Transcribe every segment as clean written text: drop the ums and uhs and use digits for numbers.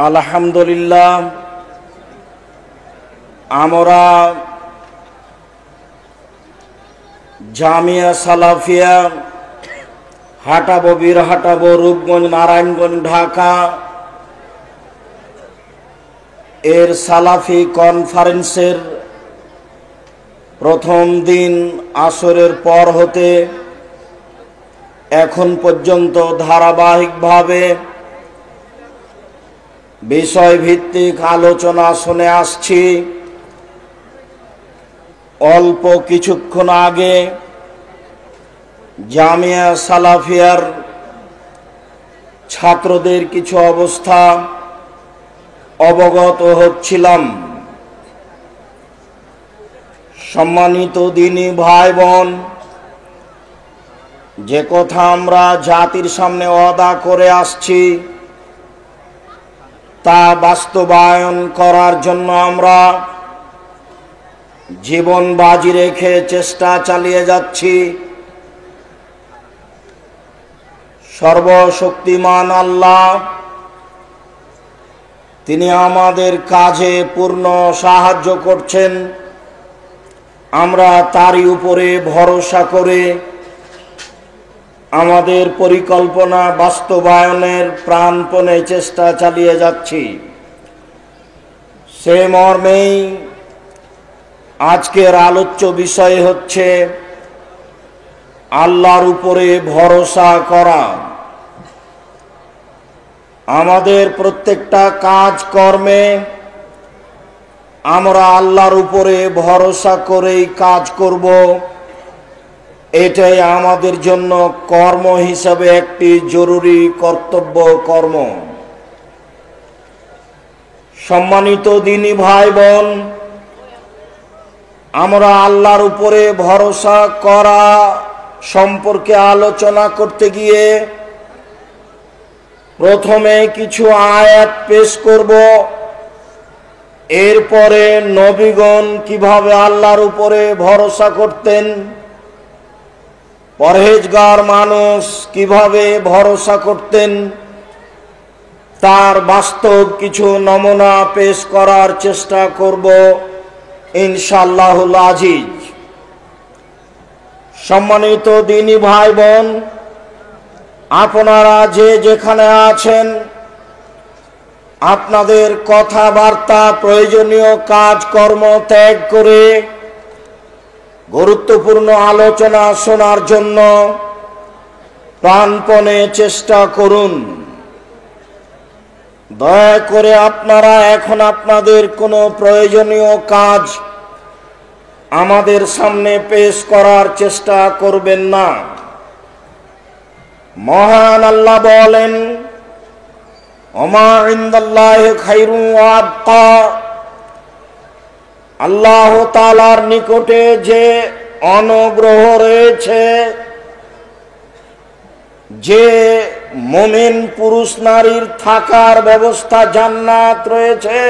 আলহামদুলিল্লাহ, আমরা জামিয়া সালাফিয়া হাটাবো বীরহাটাবো রূপগঞ্জ নারায়ণগঞ্জ ঢাকা এর সালাফি কনফারেন্সের প্রথম দিন আসরের পর হতে এখন পর্যন্ত ধারাবাহিকভাবে বিষয়ভিত্তিক আলোচনা শুনে আসছি। অল্প কিছুক্ষণ আগে জামিয়া সালাফিয়ার ছাত্রদের কিছু অবস্থা অবগত হচ্ছিলাম। সম্মানিত দিনী ভাই বোন, যে কথা আমরা জাতির সামনে ওয়াদা করে আসছি তা বাস্তবায়ন করার জন্য আমরা জীবন বাজি রেখে চেষ্টা চালিয়ে যাচ্ছি। সর্বশক্তিমান আল্লাহ তিনি আমাদের কাজে পূর্ণ সাহায্য করছেন। আমরা তারই উপরে ভরসা করে আমাদের পরিকল্পনা বাস্তবায়নের প্রাণপণে চেষ্টা চালিয়ে যাচ্ছি। সে মর্মেই আজকের আলোচ্য বিষয় হচ্ছে আল্লাহর উপরে ভরসা করা। আমাদের প্রত্যেকটা কাজকর্মে আমরা আল্লাহর উপরে ভরসা করেই কাজ করব, এটাই আমাদের জন্য কর্ম হিসাবে একটি জরুরি কর্তব্য কর্ম। সম্মানিত দিনী ভাই বোন, আমরা আল্লাহর উপরে ভরসা করা সম্পর্কে আলোচনা করতে গিয়ে প্রথমে কিছু আয়াত পেশ করব। এরপরে নবীগণ কিভাবে আল্লাহর উপরে ভরসা করতেন, পরহেজগার মানুষ কিভাবে ভরসা করতেন, তার বাস্তব কিছু নমুনা পেশ করার চেষ্টা করব ইনশাআল্লাহুল আজিজ। সম্মানিত দিনী ভাই বোন, আপনারা যে যেখানে আছেন আপনাদের কথাবার্তা প্রয়োজনীয় কাজকর্ম ত্যাগ করে গুরুত্বপূর্ণ আলোচনা শোনার জন্য প্রাণপণে চেষ্টা করুন। দয়া করে আপনারা এখন আপনাদের কোনো প্রয়োজনীয় কাজ আমাদের সামনে পেশ করার চেষ্টা করবেন না। মহান আল্লাহ বলেন, ওমা ইনদাল্লাহি খায়রুন ওয়া আবকা। আল্লাহ তাআলার নিকটে যে অনুগ্রহ রয়েছে, যে মুমিন পুরুষ নারীর থাকার ব্যবস্থা জান্নাত রয়েছে,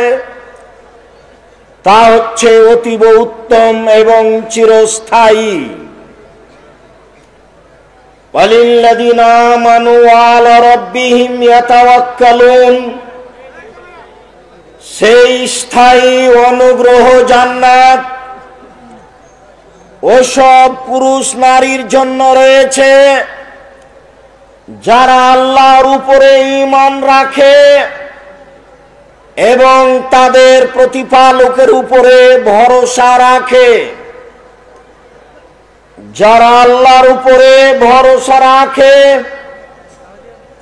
তা হচ্ছে অতীব উত্তম এবং চিরস্থায়ী। ওয়ালিল্লাযিনা আমানু ওয়া আলা রাব্বিহিম ইয়াতাওয়াক্কালুন। সেই স্থায়ী অনুগ্রহ জান্নাত ওসব পুরুষ নারীর জন্য রয়েছে যারা আল্লাহর উপরে ঈমান রাখে এবং তাদের প্রতিপালকের উপরে ভরসা রাখে। যারা আল্লাহর উপরে ভরসা রাখে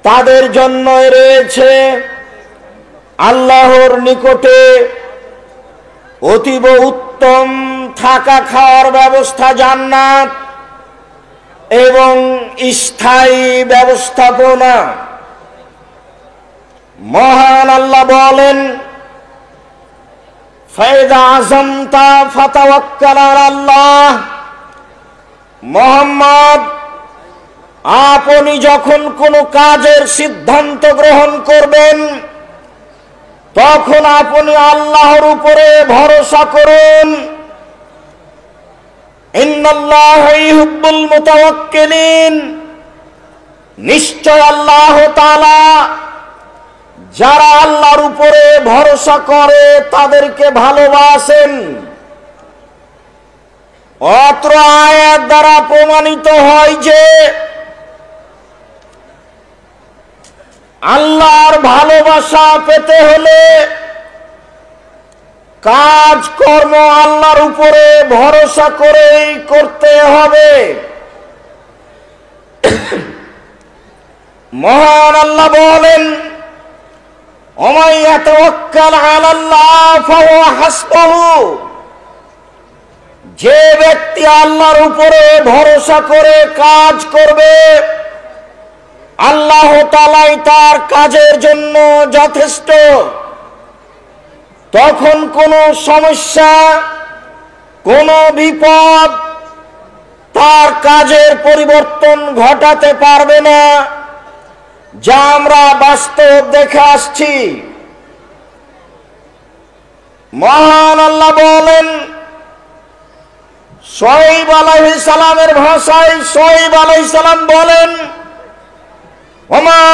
তাদের জন্য রয়েছে আল্লাহর নিকটে অতীব উত্তম থাকা খাওয়ার ব্যবস্থা জান্নাত এবং স্থায়ী ব্যবস্থাপনা। মহান আল্লাহ বলেন, ফাইদা আযামতা ফাতাওয়াক্কাল আলাল্লাহ। মুহাম্মদ, আপনি যখন কোনো কাজের সিদ্ধান্ত গ্রহণ করবেন তখন আপনি আল্লাহর উপরে ভরসা করুন। ইন্নাল্লাহা ইউহিব্বুল মুতাওয়াক্কিলিন। নিশ্চয় আল্লাহ তাআলা যারা আল্লাহর উপরে ভরসা করে তাদেরকে ভালোবাসেন। অত্র আয়াত দ্বারা প্রমাণিত হয় যে আল্লাহর ভালোবাসা পেতে হলে কাজ কর্ম আল্লাহর উপরে ভরসা করেই করতে হবে। মহান আল্লাহ বলেন, ওমাই ইয়াতাওয়াক্কাল আলাল্লাহ ফাহুয়া হাসবুহু, যে ব্যক্তি আল্লাহর উপরে ভরসা করে কাজ করবে আল্লাহ তাআলাই তার কাজের জন্য যথেষ্ট। তখন কোনো সমস্যা, কোনো বিপদ তার কাজের পরিবর্তন ঘটাতে পারবে না, যা আমরা বাস্তব দেখে আসছি। মহান আল্লাহ বলেন, শুআয়ব আলাইহিস সালামের ভাষায় শুআয়ব আলাইহিস সালাম বলেন, ওমা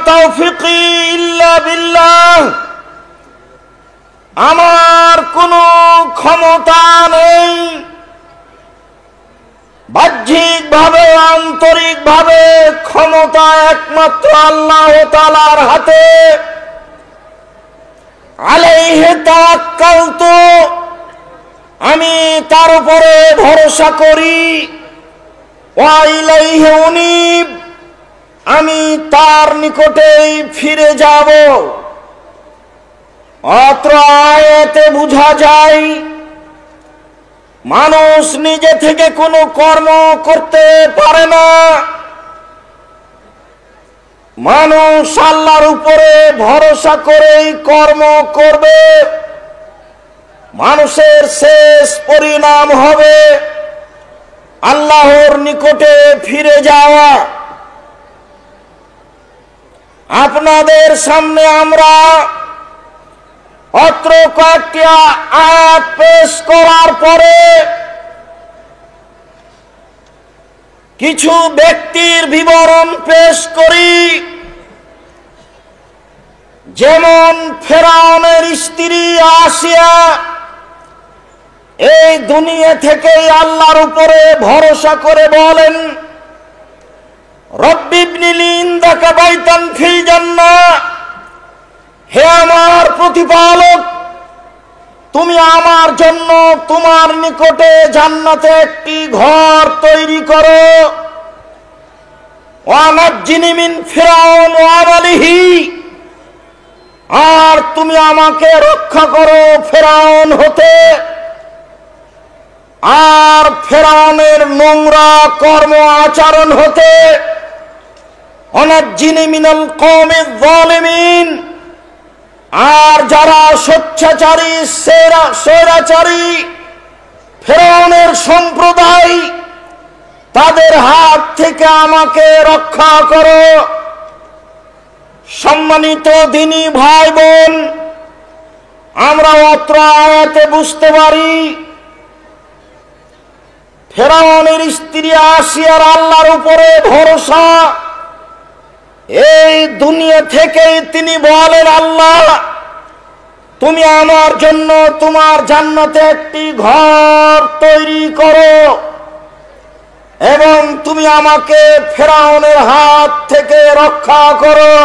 তাওফিকি ইল্লা বিল্লাহ, আমার কোনো ক্ষমতা নেই, বাহ্যিক ভাবে আন্তরিক ভাবে ক্ষমতা একমাত্র আল্লাহ তাআলার হাতে। আলাইহি তাওয়াক্কালতু, আমি তার উপরে ভরসা করি। ওয়া ইলাইহি উনীব, আমি তার নিকটেই ফিরে যাব। অত্র আয়াতে বোঝা যায় মানুষ নিজে থেকে কোনো কর্ম করতে পারে না। মানুষ আল্লাহর উপরে ভরসা করেই কর্ম করবে। মানুষের শেষ পরিণাম হবে আল্লাহর নিকটে ফিরে যাওয়া। আপনাদের সামনে আমরা অত্র কয়েকটি আয়াত পেশ করার পরে কিছু ব্যক্তির বিবরণ পেশ করি, যেমন ফেরাউনের স্ত্রী আসিয়া এই দুনিয়া থেকেই আল্লাহর উপরে ভরসা করে বলেন, রব্বি ইবনিলি ইনদাকা বাইতান ফিল জান্নাহ, হে আমার প্রতিপালক, তুমি আমার জন্য তোমার নিকটে জান্নাতে একটি ঘর তৈরি করো। ওয়া নাজ্জিনি মিন ফিরআউন ওয়া আমালিহি, আর তুমি আমাকে রক্ষা করো ফেরাউন হতে আর ফেরাউনের নোংরা কর্ম আচরণ হতে। ওয়ানাজ্জিনি মিনাল কওমিজ যালিমিন, আর যারা স্বেচ্ছাচারী স্বৈরাচারী ফেরাউনের সম্প্রদায়, তাদের হাত থেকে আমাকে রক্ষা করো। সম্মানিত দিনী ভাই বোন, আমরা অত্র আয়াতে বুঝতে পারি ফেরাউনের স্ত্রী আসিয়ার আল্লাহর উপরে ভরসা। এই দুনিয়া থেকেই তিনি বলেন, আল্লাহ তুমি আমার জন্য তোমার জান্নাতে একটি ঘর তৈরি করো এবং তুমি আমাকে ফেরাউনের হাত থেকে রক্ষা করো।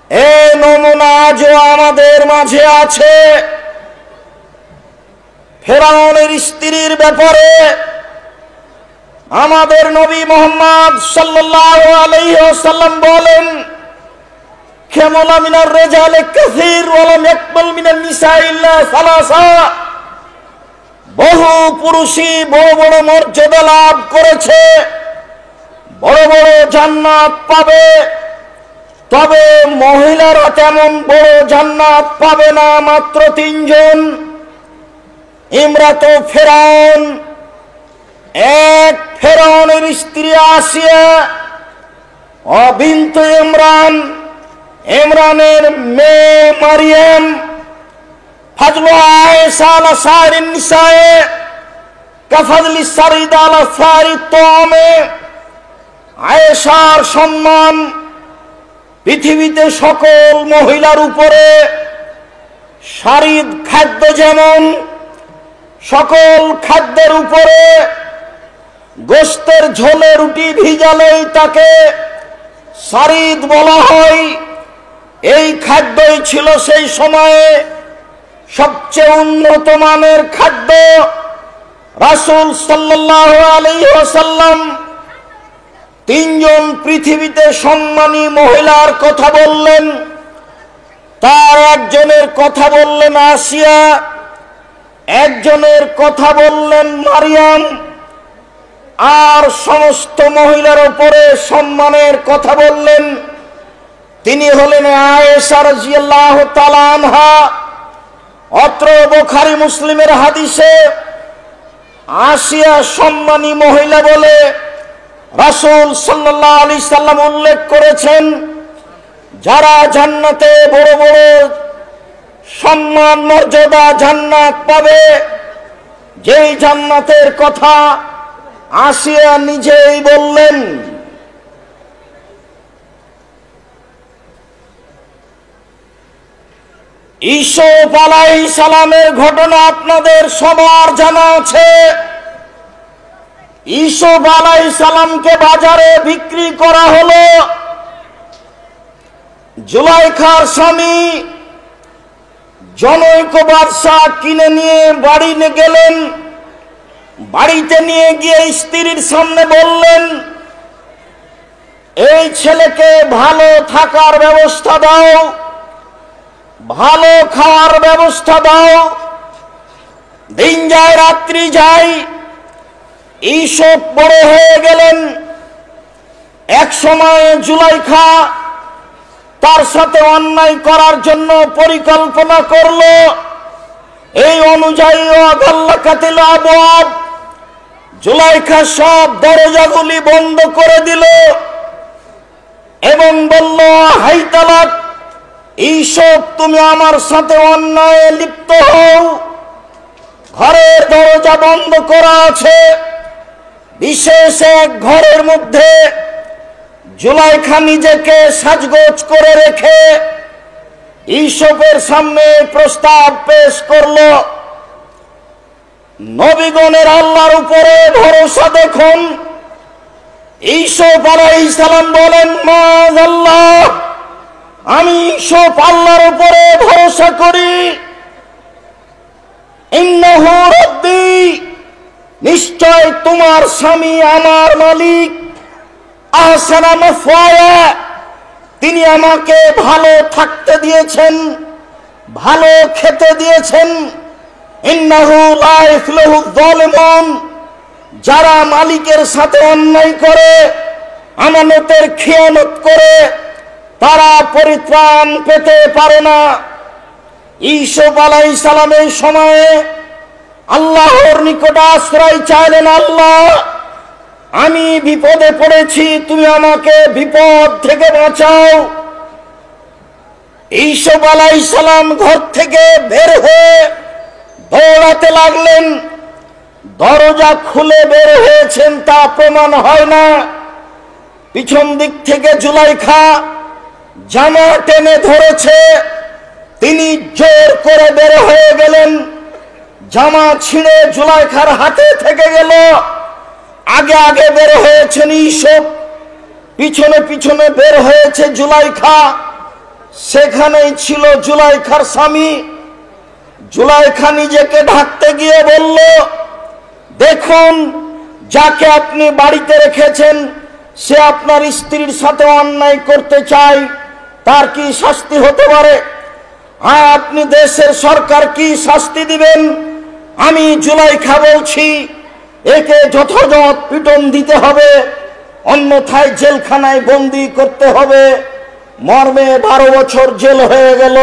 এই নমুনা আজও আমাদের মাঝে আছে। ফেরাউনের স্ত্রীর ব্যাপারে আমাদের নবী মুহাম্মদ সাল্লাল্লাহু আলাইহি ওয়াসাল্লাম বলেন, খামালা মিনার রিজালি কাসীর ওয়া লাম ইয়াকবাল মিনান নিসা ইল্লা সালাসা, বহু পুরুষই বড় বড় মর্যাদা লাভ করেছে, বড় বড় জান্নাত পাবে, তবে মহিলারা তেমন বড় জান্নাত পাবে না, মাত্র 3 জন। ইমরাতু ফিরআউন, এক ফেরাউনের স্ত্রী আসিয়া, ও বিনতু ইমরান, ইমরানের মেয়ে মারিয়াম, ফাজলু আয়েশা আলা সাইরিন নিসায়ে কাফাজলি সারিদ আলা সারি তোমে, আয়েশার সম্মান পৃথিবীতে সকল মহিলার উপরে শারীর খাদ্য যেমন, সকল খাদ্যের উপরে গোশতের ঝোলে রুটি ভিজালেই তাকে শারীর বলা হয়। এই খাদ্যই ছিল সেই সময়ে সবচেয়ে উন্নত মানের খাদ্য। রাসূল সাল্লাল্লাহু আলাইহি ওয়াসাল্লাম তিনজন পৃথিবীতে সম্মানী মহিলার কথা বললেন। তার একজনের কথা বললেন আসিয়া, একজনের কথা বললেন মারিয়াম, আর সমস্ত মহিলার উপরে সম্মানের কথা বললেন তিনি হলেন আয়েশা রাদিয়াল্লাহু তাআলা আনহা। অত্র বুখারী মুসলিমের হাদিসে আসিয়া সম্মানী মহিলা বলে রাসূল সাল্লাল্লাহু আলাইহি সাল্লাম উল্লেখ করেছেন। যারা জান্নাতে বড় বড় সম্মান মর্যাদা জান্নাত পাবে, যেই জান্নাতের কথা আসিয়া নিজেই বললেন। ঈসুফ আলাইহিস সালামের ঘটনা আপনাদের সবার জানা আছে। ঈসুফ আলাইহিস সালামকে বাজারে বিক্রি করা হলো। জুলাইখার স্বামী জনৈক বাদশা কিনে নিয়ে বাড়ি গেলেন। বাড়িতে নিয়ে গিয়ে স্ত্রীর সামনে বললেন, এই ছেলেকে ভালো থাকার ব্যবস্থা দাও, ভালো খাওয়ার ব্যবস্থা দাও। দিন যায় রাত্রি যায়, ঈসুফ বড় হয়ে গেলেন। এক সময় জুলাইখা তার সাথে অন্যায় করার জন্য পরিকল্পনা করলো। এই অনুযায়ী আগাল্লাকাতিল আবওয়াব, জুলাইখা সব দরজাগুলি বন্ধ করে দিল এবং বলল, হাই তালাক, ঈসুফ তুমি আমার সাথে অন্যায়ে লিপ্ত হও। ঘরের দরজা বন্ধ করা আছে। বিশেষ এক ঘরের মধ্যে জুলাইখা নিজেকে সাজগোজ করে রেখে ঈসুফের সামনে প্রস্তাব পেশ করলো। নবীগণের আল্লাহর উপরে ভরসা দেখুন। ঈসুফ আলাইহিস সালাম বলেন, মাআযাল্লাহ, আমি ঈসুফ আল্লাহর উপরে ভরসা করি। ইন্নাহু রাব্বি, নিশ্চয় তোমার স্বামী আমার মালিক। আহসানা মাসওয়ায়া, তিনি আমাকে ভালো থাকতে দিয়েছেন, ভালো খেতে দিয়েছেন। ইন্নাহু লা ইফলিহু যালিমুন, যারা মালিকের সাথে অন্যায় করে, আমানতের খেয়ানত করে, তারা পরিত্রাণ পেতে পারে না। ঈসুফ আলাইহিস সালামের সময়ে আল্লাহর নিকট আশ্রয় চাইলেন, আল্লাহ আমি বিপদে পড়েছি, তুমি আমাকে বিপদ থেকে বাঁচাও। ঈসুফ আলাইহিস সালাম ঘর থেকে বের হয়ে দৌড়াতে লাগলেন। দরজা খুলে বের হয়েছেন তা প্রমাণ হয় না। পিছন দিক থেকে জুলাইখা জামা টেনে ধরেছে। তিনি জোর করে বের হয়ে গেলেন। জামা ছিঁড়ে জুলাইখার হাতে থেকে গেল। আগে আগে বের হয়েছেন ঈসুফ, পিছনে পিছনে বের হয়েছে জুলাইখা। সেখানেই ছিল জুলাইখার স্বামী। জুলাইখা নিজেকে ঢাকতে গিয়ে বলল, দেখুন, যাকে আপনি বাড়িতে রেখেছেন সে আপনার স্ত্রীর সাথে অন্যায় করতে চায়, তার কি শাস্তি হতে পারে? হ্যাঁ, আপনি দেশের সরকার কি শাস্তি দিবেন? আমি জুলাইখা বলছি, একে যথাযথ পিটন দিতে হবে, অন্যথায় জেলখানায় বন্দী করতে হবে। মর্মে 12 বছর জেল হয়ে গেল।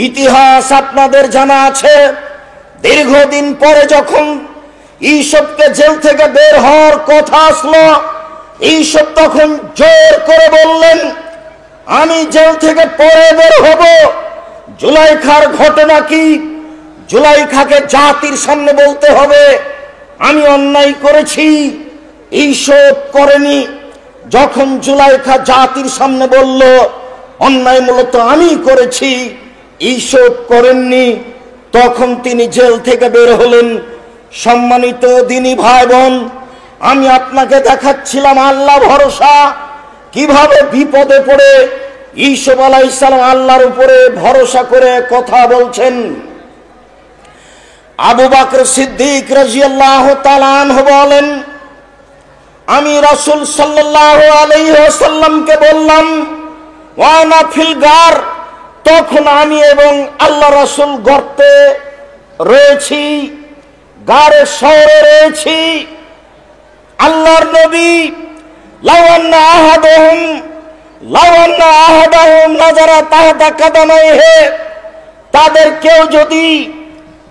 ইতিহাস আপনাদের জানা আছে। দীর্ঘদিন পরে যখন ঈসুফকে জেল থেকে বের হওয়ার কথা আসলো, ঈসুফ তখন জোর করে বললেন, আমি জেল থেকে পরে বের হব। জুলাইখার ঘটনা কি? জুলাইখাকে জাতির সামনে বলতে হবে আমি অন্যায় করেছি, ঈসুফ করেনি। যখন জুলাইখা জাতির সামনে বলল, অন্যায় মূলত আমি করেছি, ঈশোধ করেননি। তখন তিনি জেল থেকে বের হলেন। সম্মানিত দিনী ভাই বোন, আমি আপনাকে দেখাচ্ছিলাম আল্লাহ ভরসা, কিভাবে বিপদে পড়ে ঈসুফ আলাইহিস সালাম আল্লাহর উপরে ভরসা করে কথা বলছেন। আবু বকর সিদ্দিক রাদিয়াল্লাহু তাআলা আনহু বলেন, আমি রাসূল সাল্লাল্লাহু আলাইহি ওয়াসাল্লামকে বললাম, ওয়ানা ফিল গার, তখন আমি এবং আল্লাহ রাসূল গর্তে রয়েছি, গারে শহরে রয়েছি। আল্লাহর নবী লাওয়ান্না আহাদাহুম নাজারা তাহতা কাদামাইহি, তাদের কেউ যদি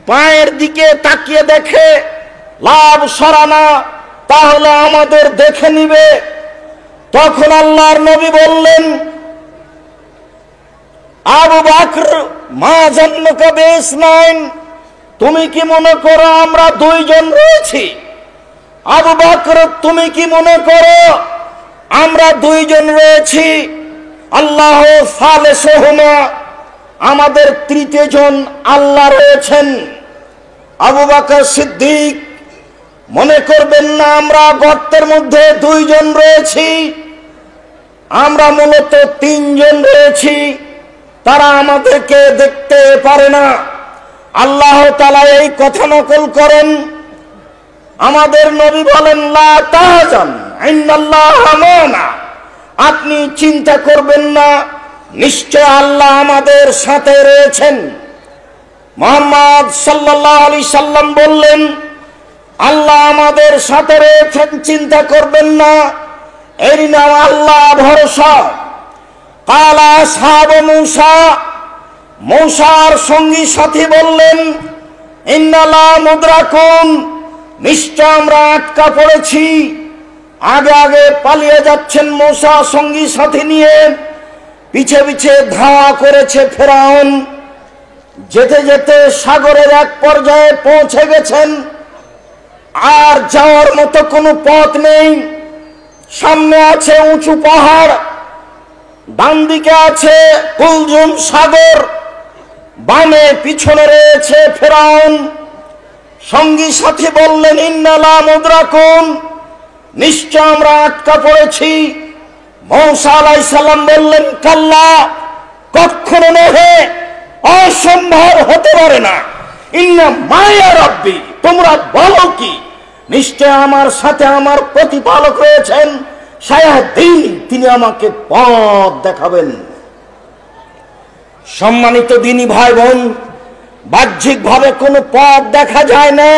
পায়ের দিকে তাকিয়ে দেখে লাভ সরানা, তাহলে আমাদের দেখে নিবে। তখন আল্লাহর নবী বললেন, আবু বকর মা জান্নাকা বিসনাইন, তুমি কি মনে করো আমরা দুইজন রয়েছি? আবু বকর তুমি কি মনে করো আমরা দুইজন রয়েছি? আল্লাহ সালেসুহুমা, আমাদের তৃতীয় জন আল্লাহ রয়েছেন। আবু বকর সিদ্দিক, মনে করবেন না আমরা গর্তের মধ্যে দুইজন রয়েছি, আমরা মূলত তিনজন রয়েছি, তারা আমাদেরকে দেখতে পারে না। আল্লাহ তাআলা এই কথা নকল করেন। আমাদের নবী বলেন, লা তাহজান ইন্নাল্লাহা মা'না, আপনি চিন্তা করবেন না, নিশ্চয় আল্লাহ আমাদের সাথে রয়েছেন। মুহাম্মদ সাল্লাল্লাহু আলাইহি সাল্লাম বললেন, আল্লাহ আমাদের সাথে রয়েছেন, চিন্তা করবেন না, এর নাম আল্লাহ ভরসা। কালা আসহাবু মূসা, মূসার সঙ্গী সাথী বললেন, ইন্নালা মুদরাকুন, নিশ্চয় আমরা আটকা পড়েছি। আগে আগে পালিয়ে যাচ্ছেন মূসা সঙ্গী সাথী নিয়ে, পিছে পিছে ধাওয়া করেছে ফেরাউন। যেতে যেতে সাগরের এক পর্যায়ে পৌঁছে গেছেন, আর যাওয়ার মতো কোনো পথ নেই। সামনে আছে উঁচু পাহাড়, ডান দিকে আছে কুলজুম সাগর, বামে পিছনে রয়েছে ফেরাউন। সঙ্গী সাথী বললেন, ইন্নালা মুদরাকুন, নিশ্চয় আমরা আটকা পড়েছি। মূসা আলাইহিস সালাম বললেন, কাল্লা, কখনো নহে, অসম্ভব হতে পারে না। ইন্না মায়া রাব্বি, তোমরা বলো কি, নিশ্চয় আমার সাথে আমার প্রতিপালক রয়েছেন, সায়াহদিন, তিনি আমাকে পথ দেখাবেন। সম্মানিত দিনী ভাই বোন, বাহ্যিক ভাবে কোনো পথ দেখা যায় না,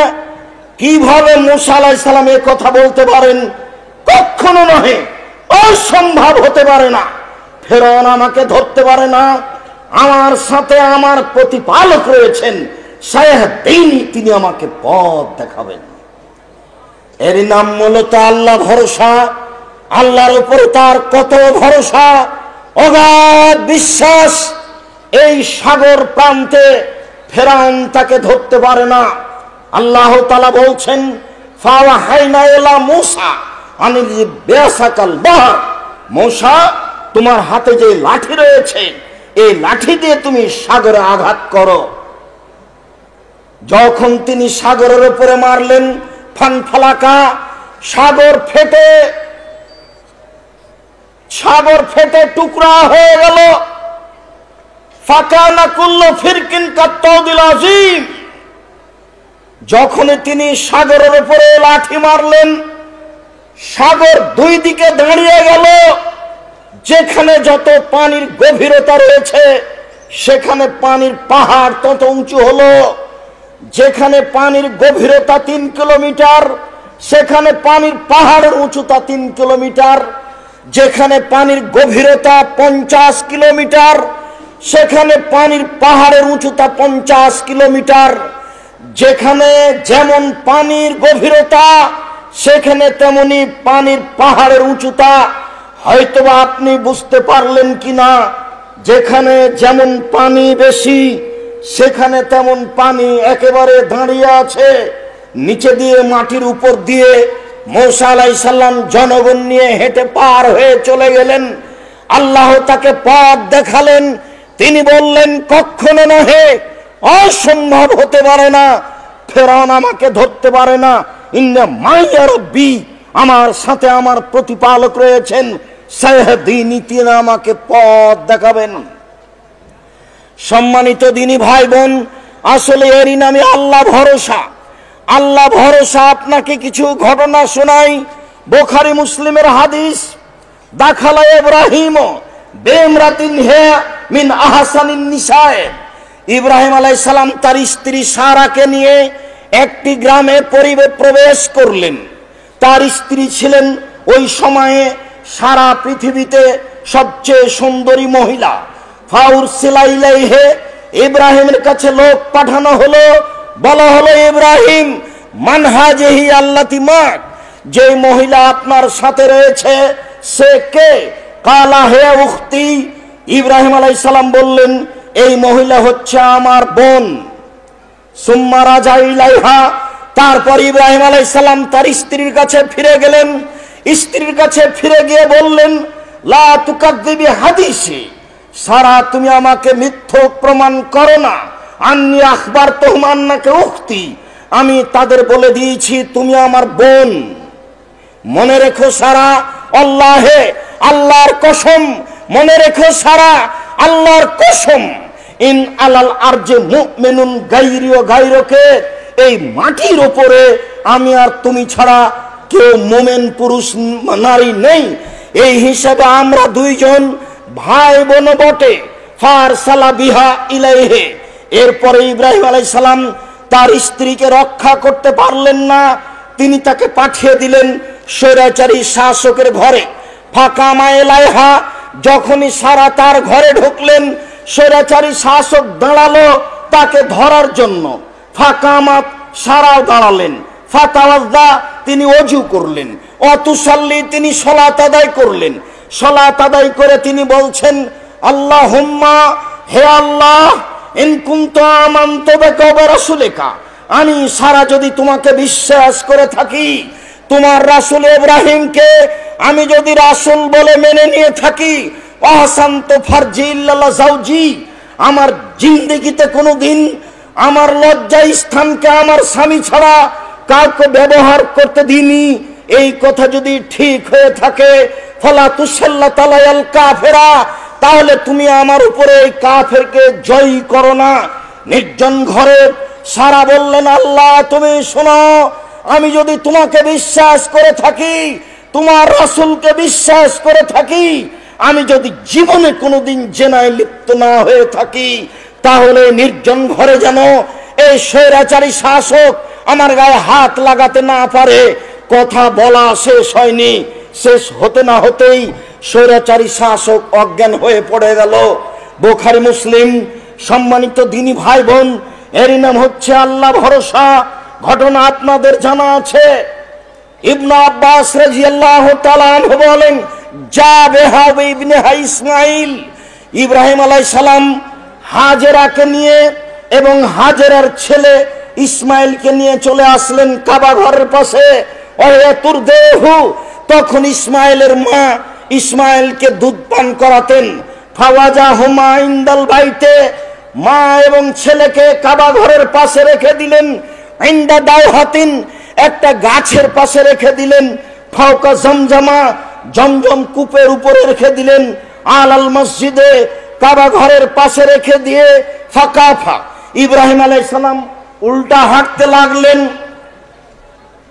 কিভাবে মূসা আলাইহিস সালাম এই কথা বলতে পারেন? কখনো নহে, অসম্ভব হতে পারে না। ফেরাউন আমাকে ধরতে পারে না, আমার সাথে আমার প্রতিপালক রয়েছেন, সায়াহদিন, তিনি আমাকে পথ দেখাবেন। এর নাম মূলত আল্লাহ ভরসা। আল্লাহর উপরে তার কত ভরসা, অগাধ বিশ্বাস। এই সাগর প্রান্তে ফেরাউন তাকে ধরতে পারে না। আল্লাহ তাআলা বলছেন, ফাওয়াহাইনা ইলা মূসা আনিল বিআসাকাল বাহর, মূসা, তোমার হাতে যে লাঠি রয়েছে, এই লাঠি দিয়ে তুমি সাগরে আঘাত করো। যখন তিনি সাগরের উপরে মারলেন, ফানফালাকা, সাগর ফেটে টুকরা হয়ে গেল। ফাকানা কুল্লু ফিরকিন কাত্তাউদিল আযীম, যখন তিনি সাগরের উপরে লাঠি মারলেন, সাগর দুই দিকে দাঁড়িয়ে গেল। যেখানে যত পানির গভীরতা রয়েছে, সেখানে পানির পাহাড় তত উঁচু হলো। যেখানে পানির গভীরতা 3 কিলোমিটার, সেখানে পানির পাহাড়ের উচ্চতা 3 কিলোমিটার। যেখানে পানির গভীরতা 50 কিলোমিটার, সেখানে পানির পাহাড়ের উচ্চতা 50 কিলোমিটার। যেখানে যেমন পানির গভীরতা, সেখানে তেমনি পানির পাহাড়ের উচ্চতা। হয়তোবা আপনি বুঝতে পারলেন কিনা, যেখানে যেমন পানি বেশি, সেখানে তেমন পানি একেবারে দাঁড়িয়ে আছে। নিচে দিয়ে, মাটির উপর দিয়ে মূসা আলাইহিস সালাম জনগণ নিয়ে হেঁটে পার হয়ে চলে গেলেন। আল্লাহ তাকে পথ দেখালেন। তিনি বললেন, কখনো নহে, অসম্ভব হতে পারে না, ফেরাউন আমাকে ধরতে পারে না। ইন্না মাইয়া রব্বি, আমার সাথে আমার প্রতিপালক রয়েছেন, সায়াহদিনী, তিনি আমাকে পথ দেখাবেন। সম্মানিত দিনী ভাই বোন, আসলে এরই নামে আল্লাহ ভরসা। আল্লাহ ভরসা। আপনাকে কিছু ঘটনা শোনাই। বুখারী মুসলিমের হাদিস, দাখালা ইব্রাহিম বিমরাতিন হে মিন আহসানিন নিসায়ে। ইব্রাহিম আলাইহিস সালাম তার স্ত্রী সারাকে নিয়ে একটি গ্রামে প্রবেশ করলেন। তার স্ত্রী ছিলেন ওই সময়ে সারা পৃথিবীতে সবচেয়ে সুন্দরী মহিলা। ফাউরসিলা ইলাইহি, ইব্রাহিমের কাছে লোক পাঠানো হলো। বলা হলো, ইব্রাহিম, মান হাজিহি আল্লাতি মাক, যে মহিলা আপনার সাথে রয়েছে সে কে? কালা হে উখতি। ইব্রাহিম আলাইহিস সালাম বললেন, এই মহিলা হচ্ছে আমার বোন। সুম্মা রাজা ইলাইহা, তারপর ইব্রাহিম আলাইহিস সালাম তার স্ত্রীর কাছে ফিরে গেলেন। স্ত্রীর কাছে ফিরে গিয়ে বললেন, লা তুকাদ্দিবি হাদিসি, সারা তুমি আমাকে মিথ্যক প্রমাণ করো না। আন্নী আখবারতুহুম আন্নাকা উখতি, আমি তাদের বলে দিয়েছি তুমি আমার বোন। মনে রেখো সারা, আল্লাহে, আল্লাহর কসম, মনে রেখো সারা, আল্লাহর কসম, ইন আলাল আরজে মুমিনুন গায়রি ও গায়রকে, এই মাটির উপরে আমি আর তুমি ছাড়া কেউ মুমিন পুরুষ নারী নেই। এই হিসাবে আমরা দুইজন ভাই বোন বটে। ফারসালা বিহা ইলাইহি, এরপরে ইব্রাহিম আলাইহিস সালাম তার স্ত্রীকে রক্ষা করতে পারলেন না। তিনি তাকে পাঠিয়ে দিলেন স্বৈরাচারী শাসকের ঘরে। ফাকামা ইলাইহা, যখনই সারা তার ঘরে ঢুকলেন, স্বৈরাচারী শাসক দাঁড়ালো তাকে ধরার জন্য। ফাকামাত, সারাও দাঁড়ালেন। ফাতাওয়াজ্জা, তিনি ওযু করলেন। অতুসাল্লি, তিনি সালাত আদায় করলেন। সালাত আদায় করে তিনি বলছেন, আল্লাহুম্মা, হে আল্লাহ, ইন কুনতু আমানতু বিকা ওয়া রাসূলিকা, আমি সারা যদি তোমাকে বিশ্বাস করে থাকি, তোমার রাসূল ইব্রাহিমকে আমি যদি রাসূল বলে মেনে নিয়ে থাকি, আহসানতু ফারজি ইল্লা যাওজি, আমার জিন্দেগিতে কোনোদিন আমার লজ্জা স্থানকে আমার স্বামী ছাড়া কাউকে ব্যবহার করতে দিইনি, এই কথা যদি ঠিক হয়ে থাকে, ফালা তুসাল্লাতু আলাল কাফেরা, তাহলে তুমি আমার উপরে এই কাফেরকে জয় করো না। নির্জন ঘরে সারা বললেন, আল্লাহ তুমি শোনো, আমি যদি তোমাকে বিশ্বাস করে থাকি, তোমার রাসূলকে বিশ্বাস করে থাকি, আমি যদি জীবনে কোনোদিন জেনায় লিপ্ত না হয়ে থাকি, তাহলে নির্জন ঘরে যেন এই স্বৈরাচারী শাসক আমার গায়ে হাত লাগাতে না পারে। কথা বলা শেষ হয়নি, শেষ হতে না হতেই স্বৈরাচারী শাসক অজ্ঞান হয়ে পড়ে গেল। বুখারী মুসলিম। সম্মানিত দিনী ভাই বোন, এরই নাম হচ্ছে আল্লাহ ভরসা। ঘটনা আপনাদের জানা আছে। ইবনে আব্বাস রাদিয়াল্লাহু তাআলা আনহু বলেন, জাবেহা ইবনে ইসমাইল, ইব্রাহিম আলাইহিস সালাম হাজেরাকে নিয়ে এবং হাজেরার ছেলে ইসমাইলকে নিয়ে চলে আসলেন কাবা ঘরের পাশে। ওয়াতুর দেহু, তখন ইসমাইলের মা ইসমাইলকে দুধ পান করাতেন। ফাওয়াজা হুমা ইনদাল বাইতে, মা এবং ছেলেকে কাবা ঘরের পাশে রেখে দিলেন। ইনদা দাওহাতিন, একটা গাছের পাশে রেখে দিলেন। ফাওকা জমজমা, জমজম কূপের উপরে রেখে দিলেন। আলাল মসজিদে, কাবা ঘরের পাশে রেখে দিয়ে ফাকাফা, ইব্রাহিম আলাইহিস সালাম উল্টা হাঁটতে লাগলেন।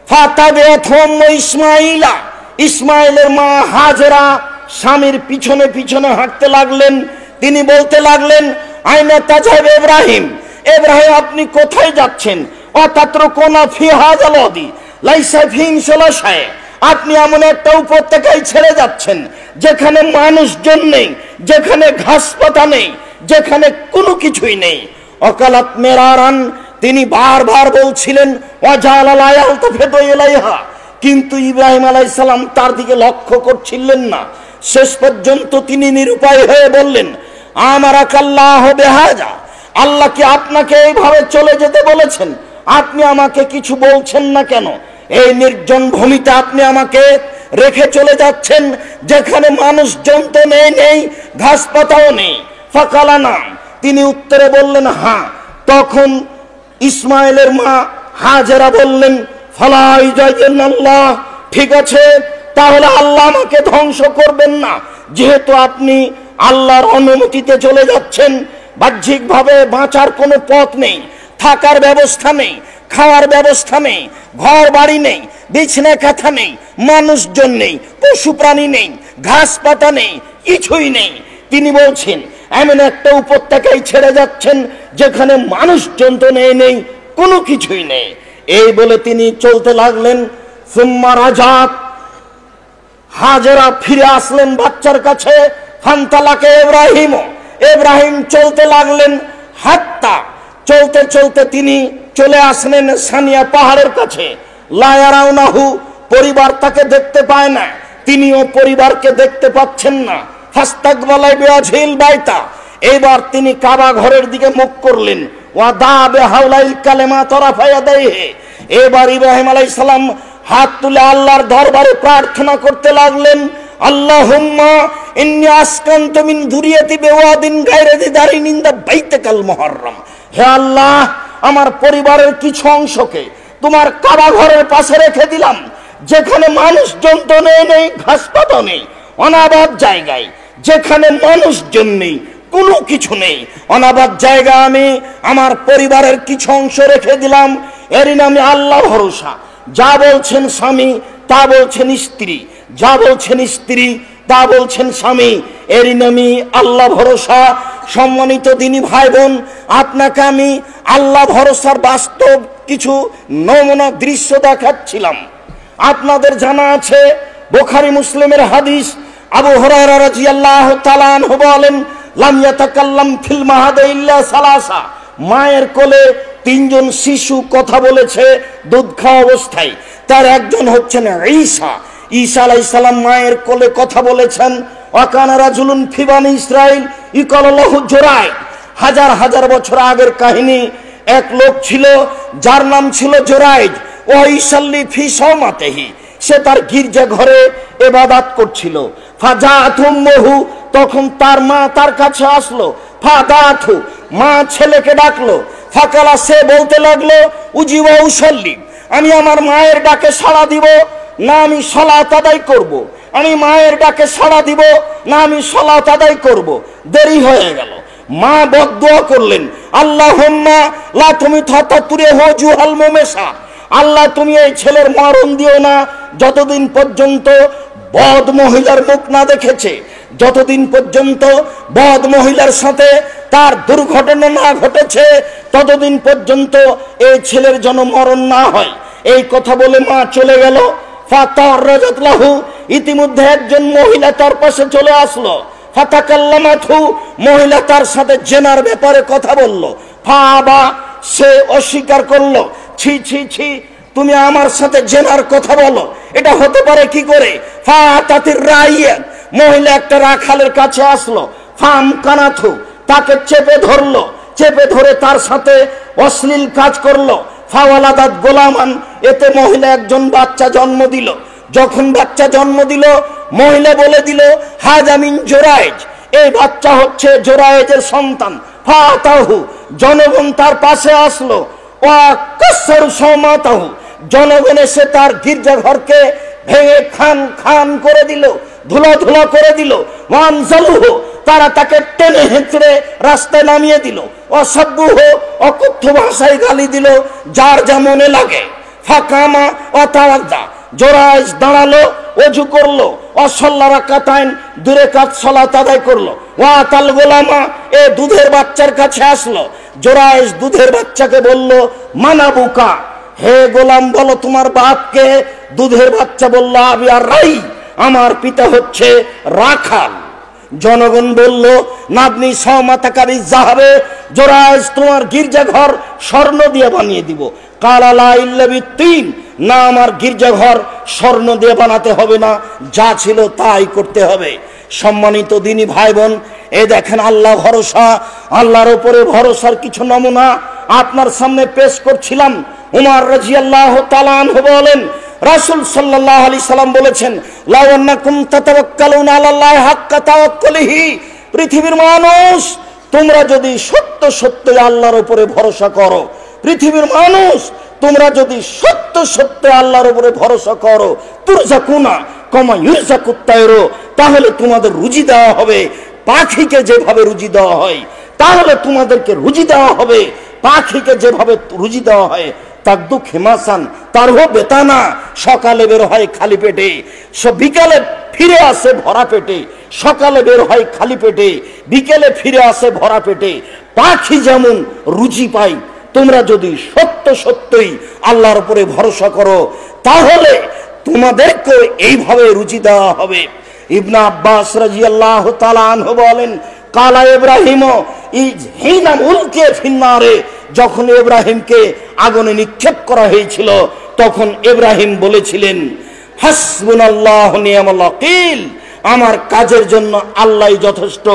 ফাতাবিআতুহুম ইসমাইলা, ইসমাইলের মা হাজেরা স্বামীর পিছনে পিছনে হাঁটতে লাগলেন। তিনি বলতে লাগলেন, আইনা তাযাব ইব্রাহিম, ইব্রাহিম আপনি কোথায় যাচ্ছেন? অতাত্রুকুনা ফি হাযাল ওয়াদি লাইসা ফিহি শাই, আপনি এমন একটা উপত্যকায় ছেড়ে যাচ্ছেন যেখানে মানুষজন নেই, যেখানে ঘাস পাতা নেই, যেখানে কোনো কিছুই নেই। অকালাত মেরারান, তিনি বারবার বলছিলেন, ওয়াজালাল আয়ালতাফিতু ইলাইহা, কিন্তু ইব্রাহিম আলাইহিস সালাম তার দিকে লক্ষ্য করছিলেন না। শেষ পর্যন্ত তিনি নিরুপায় হয়ে বললেন, আমারাকাল্লাহু বিহাজা, আল্লাহ কি আপনাকে এইভাবে চলে যেতে বলেছেন? আপনি আমাকে কিছু বলছেন না কেন? এই নির্জন ভূমিতে আপনি আমাকে রেখে চলে যাচ্ছেন, যেখানে মানুষজন তো নেই, ঘাস পাতাও নেই। ফাকালা নাম, তিনি উত্তরে বললেন হ্যাঁ। তখন ইসমাইলের মা হাজেরা বললেন ফালা ইজাইয়াল্লাহ, ঠিক আছে, তাহলে আল্লাহ আমাকে ধ্বংস করবেন না, যেহেতু আপনি আল্লাহর অনুমতিতে চলে যাচ্ছেন। বাহ্যিকভাবে বাঁচার কোনো পথ নেই, থাকার ব্যবস্থা নেই, খাওয়ার ব্যবস্থা নেই, ঘর বাড়ি নেই, বিছানা কাঁথা নেই, মানুষজন নেই, পশু প্রাণী নেই, ঘাস পাতা নেই, কিছুই নেই। তিনি বলছেন এমন একটা উপত্যকায় ছেড়ে যাচ্ছেন যেখানে মানুষজন তো নেই, কোনো কিছুই নেই। এই বলে তিনি চলতে লাগলেন। সুম্মা রাজাত, হাজেরা ফিরে আসলেন বাচ্চার কাছে। ফান্তালাকে ইব্রাহিম চলতে লাগলেন। হাত্তা, চলতে চলতে তিনি চলে আসলেন সানিয়া পাহাড়ের কাছে। লায়ারাউনাহু, পরিবার তাকে দেখতে পায় না, তিনিও পরিবারকে দেখতে পাচ্ছেন না। ফাস্তাকবালাই বিওয়াজহিল বাইতা, এবার তিনি কাবা ঘরের দিকে মুখ করলেন। ওয়াদা বিহাউলাইল কালিমাত রাফায়াদাইহি, এবার ইব্রাহিম আলাইহিস সালাম হাত তুলে আল্লাহর দরবারে প্রার্থনা করতে লাগলেন। আল্লাহুম্মা ইন্নী আসকানতু মিন যুররিয়াতি বিওয়াদিন গায়রি যি দারিন ইনদা বাইতিকাল মুহাররম, হে আল্লাহ, আমার পরিবারের কিছু অংশকে তোমার কাবা ঘরের পাশে রেখে দিলাম, যেখানে মানুষজন তো নেই, ঘাস পাতা নেই, অনাবাদ জায়গায়, যেখানে মানুষজন নেই, কোনো কিছু নেই, অনাবাদ জায়গা আমি আমার পরিবারের কিছু অংশ রেখে দিলাম। এরই নামে আল্লাহ ভরসা। যা বলছেন স্বামী তা বলছেন স্ত্রী, যা বলছেন স্ত্রী তা বলছেন স্বামী, এরই নামে আল্লাহ ভরসা। সম্মানিত দিনী ভাই বোন, আপনাকে আমি আল্লাহ ভরসার বাস্তব কিছু নমুনা দৃশ্য দেখাচ্ছিলাম। আপনাদের জানা আছে বুখারী মুসলিমের হাদিস, আবু হুরায়রা রাদিয়াল্লাহু তাআলা আনহু বলেন লাম ইয়াতাকাল্লাম ফিল মাহাদি ইল্লা সালাসা, মায়ের কোলে তিনজন শিশু কথা বলেছে দুধ খাওয়া অবস্থায়। তার একজন হচ্ছেন ঈসা। ঈসা আলাইহিস সালাম মায়ের কোলে কথা বলেছেন। ওয়াকানা রাজুলুন ফি বানি ইসরাইল ইকাল লাহু জুরাইজ, হাজার হাজার বছর আগের কাহিনী। এক লোক ছিল যার নাম ছিল জুরাইজ। ও ইসাল্লি ফি সাওমাতিহি, সে তার গির্জা ঘরে ইবাদত করছিল। ফাজাআতু উম্মুহু, তখন তার মা তার কাছে আসলো। ফাদাতু, মা ছেলেকে ডাকলো। ফাকালা, সে বলতে লাগলো উজিবা উসাল্লি, আমি আমার মায়ের ডাকে সাড়া দিব না আমি সালাত আদায় করব, আমি মায়ের ডাকে সাড়া দিব না আমি সালাত আদায় করব। দেরি হয়ে গেল। মা বদদুয়া করলেন, আল্লাহুম্মা লা তুমিতাতুরিহু জুহাল মুমেসা, আল্লাহ তুমি এই ছেলের মরণ দিও না যতদিন পর্যন্ত বদ মহিলার মুখ না দেখেছে, যতদিন পর্যন্ত বদ মহিলার সাথে তার দুর্ঘটনা না ঘটেছে, ততদিন পর্যন্ত এই ছেলের যেন মরণ না হয়। এই কথা বলে মা চলে গেল। ফাতারাজাত লাহু, ইতিমধ্যে একজন মহিলা তার পাশে চলে আসলো। ফাতাকাল্লামাতহু, মহিলা তার সাথে জেনার ব্যাপারে কথা বলল। ফাবা, সে অস্বীকার করলো। ছি ছি ছি, তুমি আমার সাথে জেনার কথা বলো, এটা হতে পারে কি করে? ফাতাতির রাইয়া, মহিলা একটা রাখালের কাছে আসলো। ফাম কানাথু, তাকে চেপে ধরলো, চেপে ধরে তার সাথে অশ্লীল কাজ করলো। ফাওয়ালাদাত গোলামান, এতে মহিলা একজন বাচ্চা জন্ম দিল। যখন বাচ্চা জন্ম দিল, মহিলা বলে দিল হাজা মিন জুরাইজ, এই বাচ্চা হচ্ছে জুরাইজের সন্তান। ফাতাহু, জনগণ তার পাশে আসলো। ওয়া কাসসারু সাওমাতাহু, জনগণ এসে তার গির্জাঘরকে ভেঙে খান খান করে দিল, ধুলা ধুলা করে দিল। ওয়ানজালুহু, তারা তাকে টেনে হেঁচড়ে রাস্তায় নামিয়ে দিল। অসব্যুহ, অকথ্য ভাষায় গালি দিল, যার যা মনে লাগে। ফাকামা ওয়াতাওয়াজ্জা, জোরাইজ দাঁড়ালো, ওযু করলো। অসল্লা রাকাতাইন, দূরে কাজ সালাত আদায় করলো। ওয়াতাল গোলামা, এ দুধের বাচ্চার কাছে আসলো। জোরাইজ দুধের বাচ্চাকে বলল মানাবুকা, হে গোলাম বলো তোমার বাপকে। দুধের বাচ্চা বলল আবি আর রাই, আমার পিতা হচ্ছে রাখাল। জনগণ বলল নাবনি সাওমাতাকাবি যাহাবে, জোরাইজ তোমার গির্জাঘর স্বর্ণ দিয়ে বানিয়ে দিব। কালা লা ইল্লা বিত্তিন, না আমার গির্জাঘর স্বর্ণ দিয়ে বানাতে হবে না, যা ছিল তাই করতে হবে। সম্মানিত দিনী ভাই বোন, এই দেখেন আল্লাহ ভরসা, আল্লাহর উপরে ভরসার কিছু নমুনা আপনার সামনে পেশ করছিলাম। উমর রাদিয়াল্লাহু তাআলা আনহু বলেন রাসূল সাল্লাল্লাহু আলাইহি সাল্লাম বলেছেন, লাউ আন্নাকুম তাতাওয়াক্কালুনা আলাল্লাহি হাক্কা তাওয়াক্কুলিহি, পৃথিবীর মানুষ তোমরা যদি সত্য সত্য আল্লাহর উপরে ভরসা করো, পৃথিবীর মানুষ তোমরা যদি সত্য সত্য আল্লাহর উপরে ভরসা করো, তুরজাকুনা কামা ইউরজাকুত তায়রু, তাহলে তোমাদের রুজি দেওয়া হবে পাখিকে যেভাবে রুজি দেওয়া হয়, তাহলে তোমাদেরকে রুজি দেওয়া হবে পাখিকে যেভাবে রুজি দেওয়া হয়। তাকদু খেমাসান তারও বেতানা, সকালে বের হয় খালি পেটে, বিকালে ফিরে আসে ভরা পেটে, সকালে বের হয় খালি পেটে, বিকেলে ফিরে আসে ভরা পেটে। পাখি যেমন রুজি পাই, তোমরা যদি সত্য সত্যই আল্লাহর উপরে ভরসা করো, তাহলে তোমাদেরকে এইভাবে রুজি দেওয়া হবে। ইবনে আব্বাস রাদিয়াল্লাহু তাআলা আনহু বলেন, কালা ইব্রাহিম হিনা উলকে ফিন্নারে, যখন ইব্রাহিমকে আগুনে নিক্ষেপ করা হয়েছিল তখন ইব্রাহিম বলেছিলেন, হাসবুনাল্লাহু নি'মাল ওয়াকিল, আমার কাজের জন্য আল্লাহই যথেষ্ট,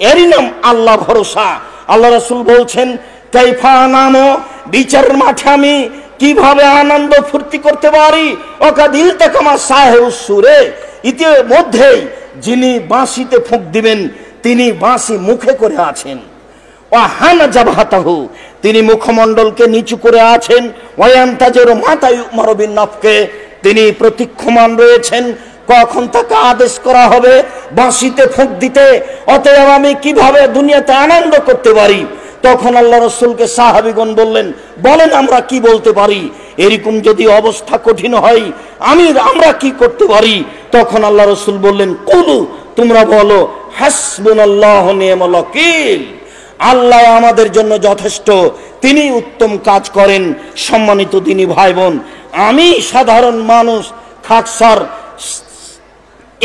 এরই নাম আল্লাহ ভরসা। আল্লাহ রাসূল বলছেন, কাইফা নামো, বিচারের মাঠে আমি কিভাবে আনন্দ ফুর্তি করতে পারি, ওকাদিল তাকামা সাহেবুস সুরে, ইতিমধ্যেই যিনি বাঁশিতে ফুঁক দিবেন তিনি বাঁশি মুখে করে আছেন, ওয়াহানা জাবহাতাহু, তিনি মুখমণ্ডলকে নিচু করে আছেন, ওয়ায়ান্তাজের মাথায় উমারবিন নফকে, তিনি প্রতীক্ষমান রয়েছেন কখন তাকে আদেশ করা হবে বাঁশিতে ফুঁক দিতে। অতএব আমি কিভাবে দুনিয়াতে আনন্দ করতে পারি? তখন আল্লাহ রাসূলকে সাহাবীগণ বললেন, বলেন আমরা কি বলতে পারি, এরকম যদি অবস্থা কঠিন হয় আমরা কি করতে পারি? তখন আল্লাহ রাসূল বললেন, কুলু, তোমরা বলো হাসবুনাল্লাহু নি'মাল ওয়াকিল, আল্লাহ আমাদের জন্য যথেষ্ট, তিনি উত্তম কাজ করেন। সম্মানিত দিনী ভাই বোন, আমি সাধারণ মানুষ খাকসার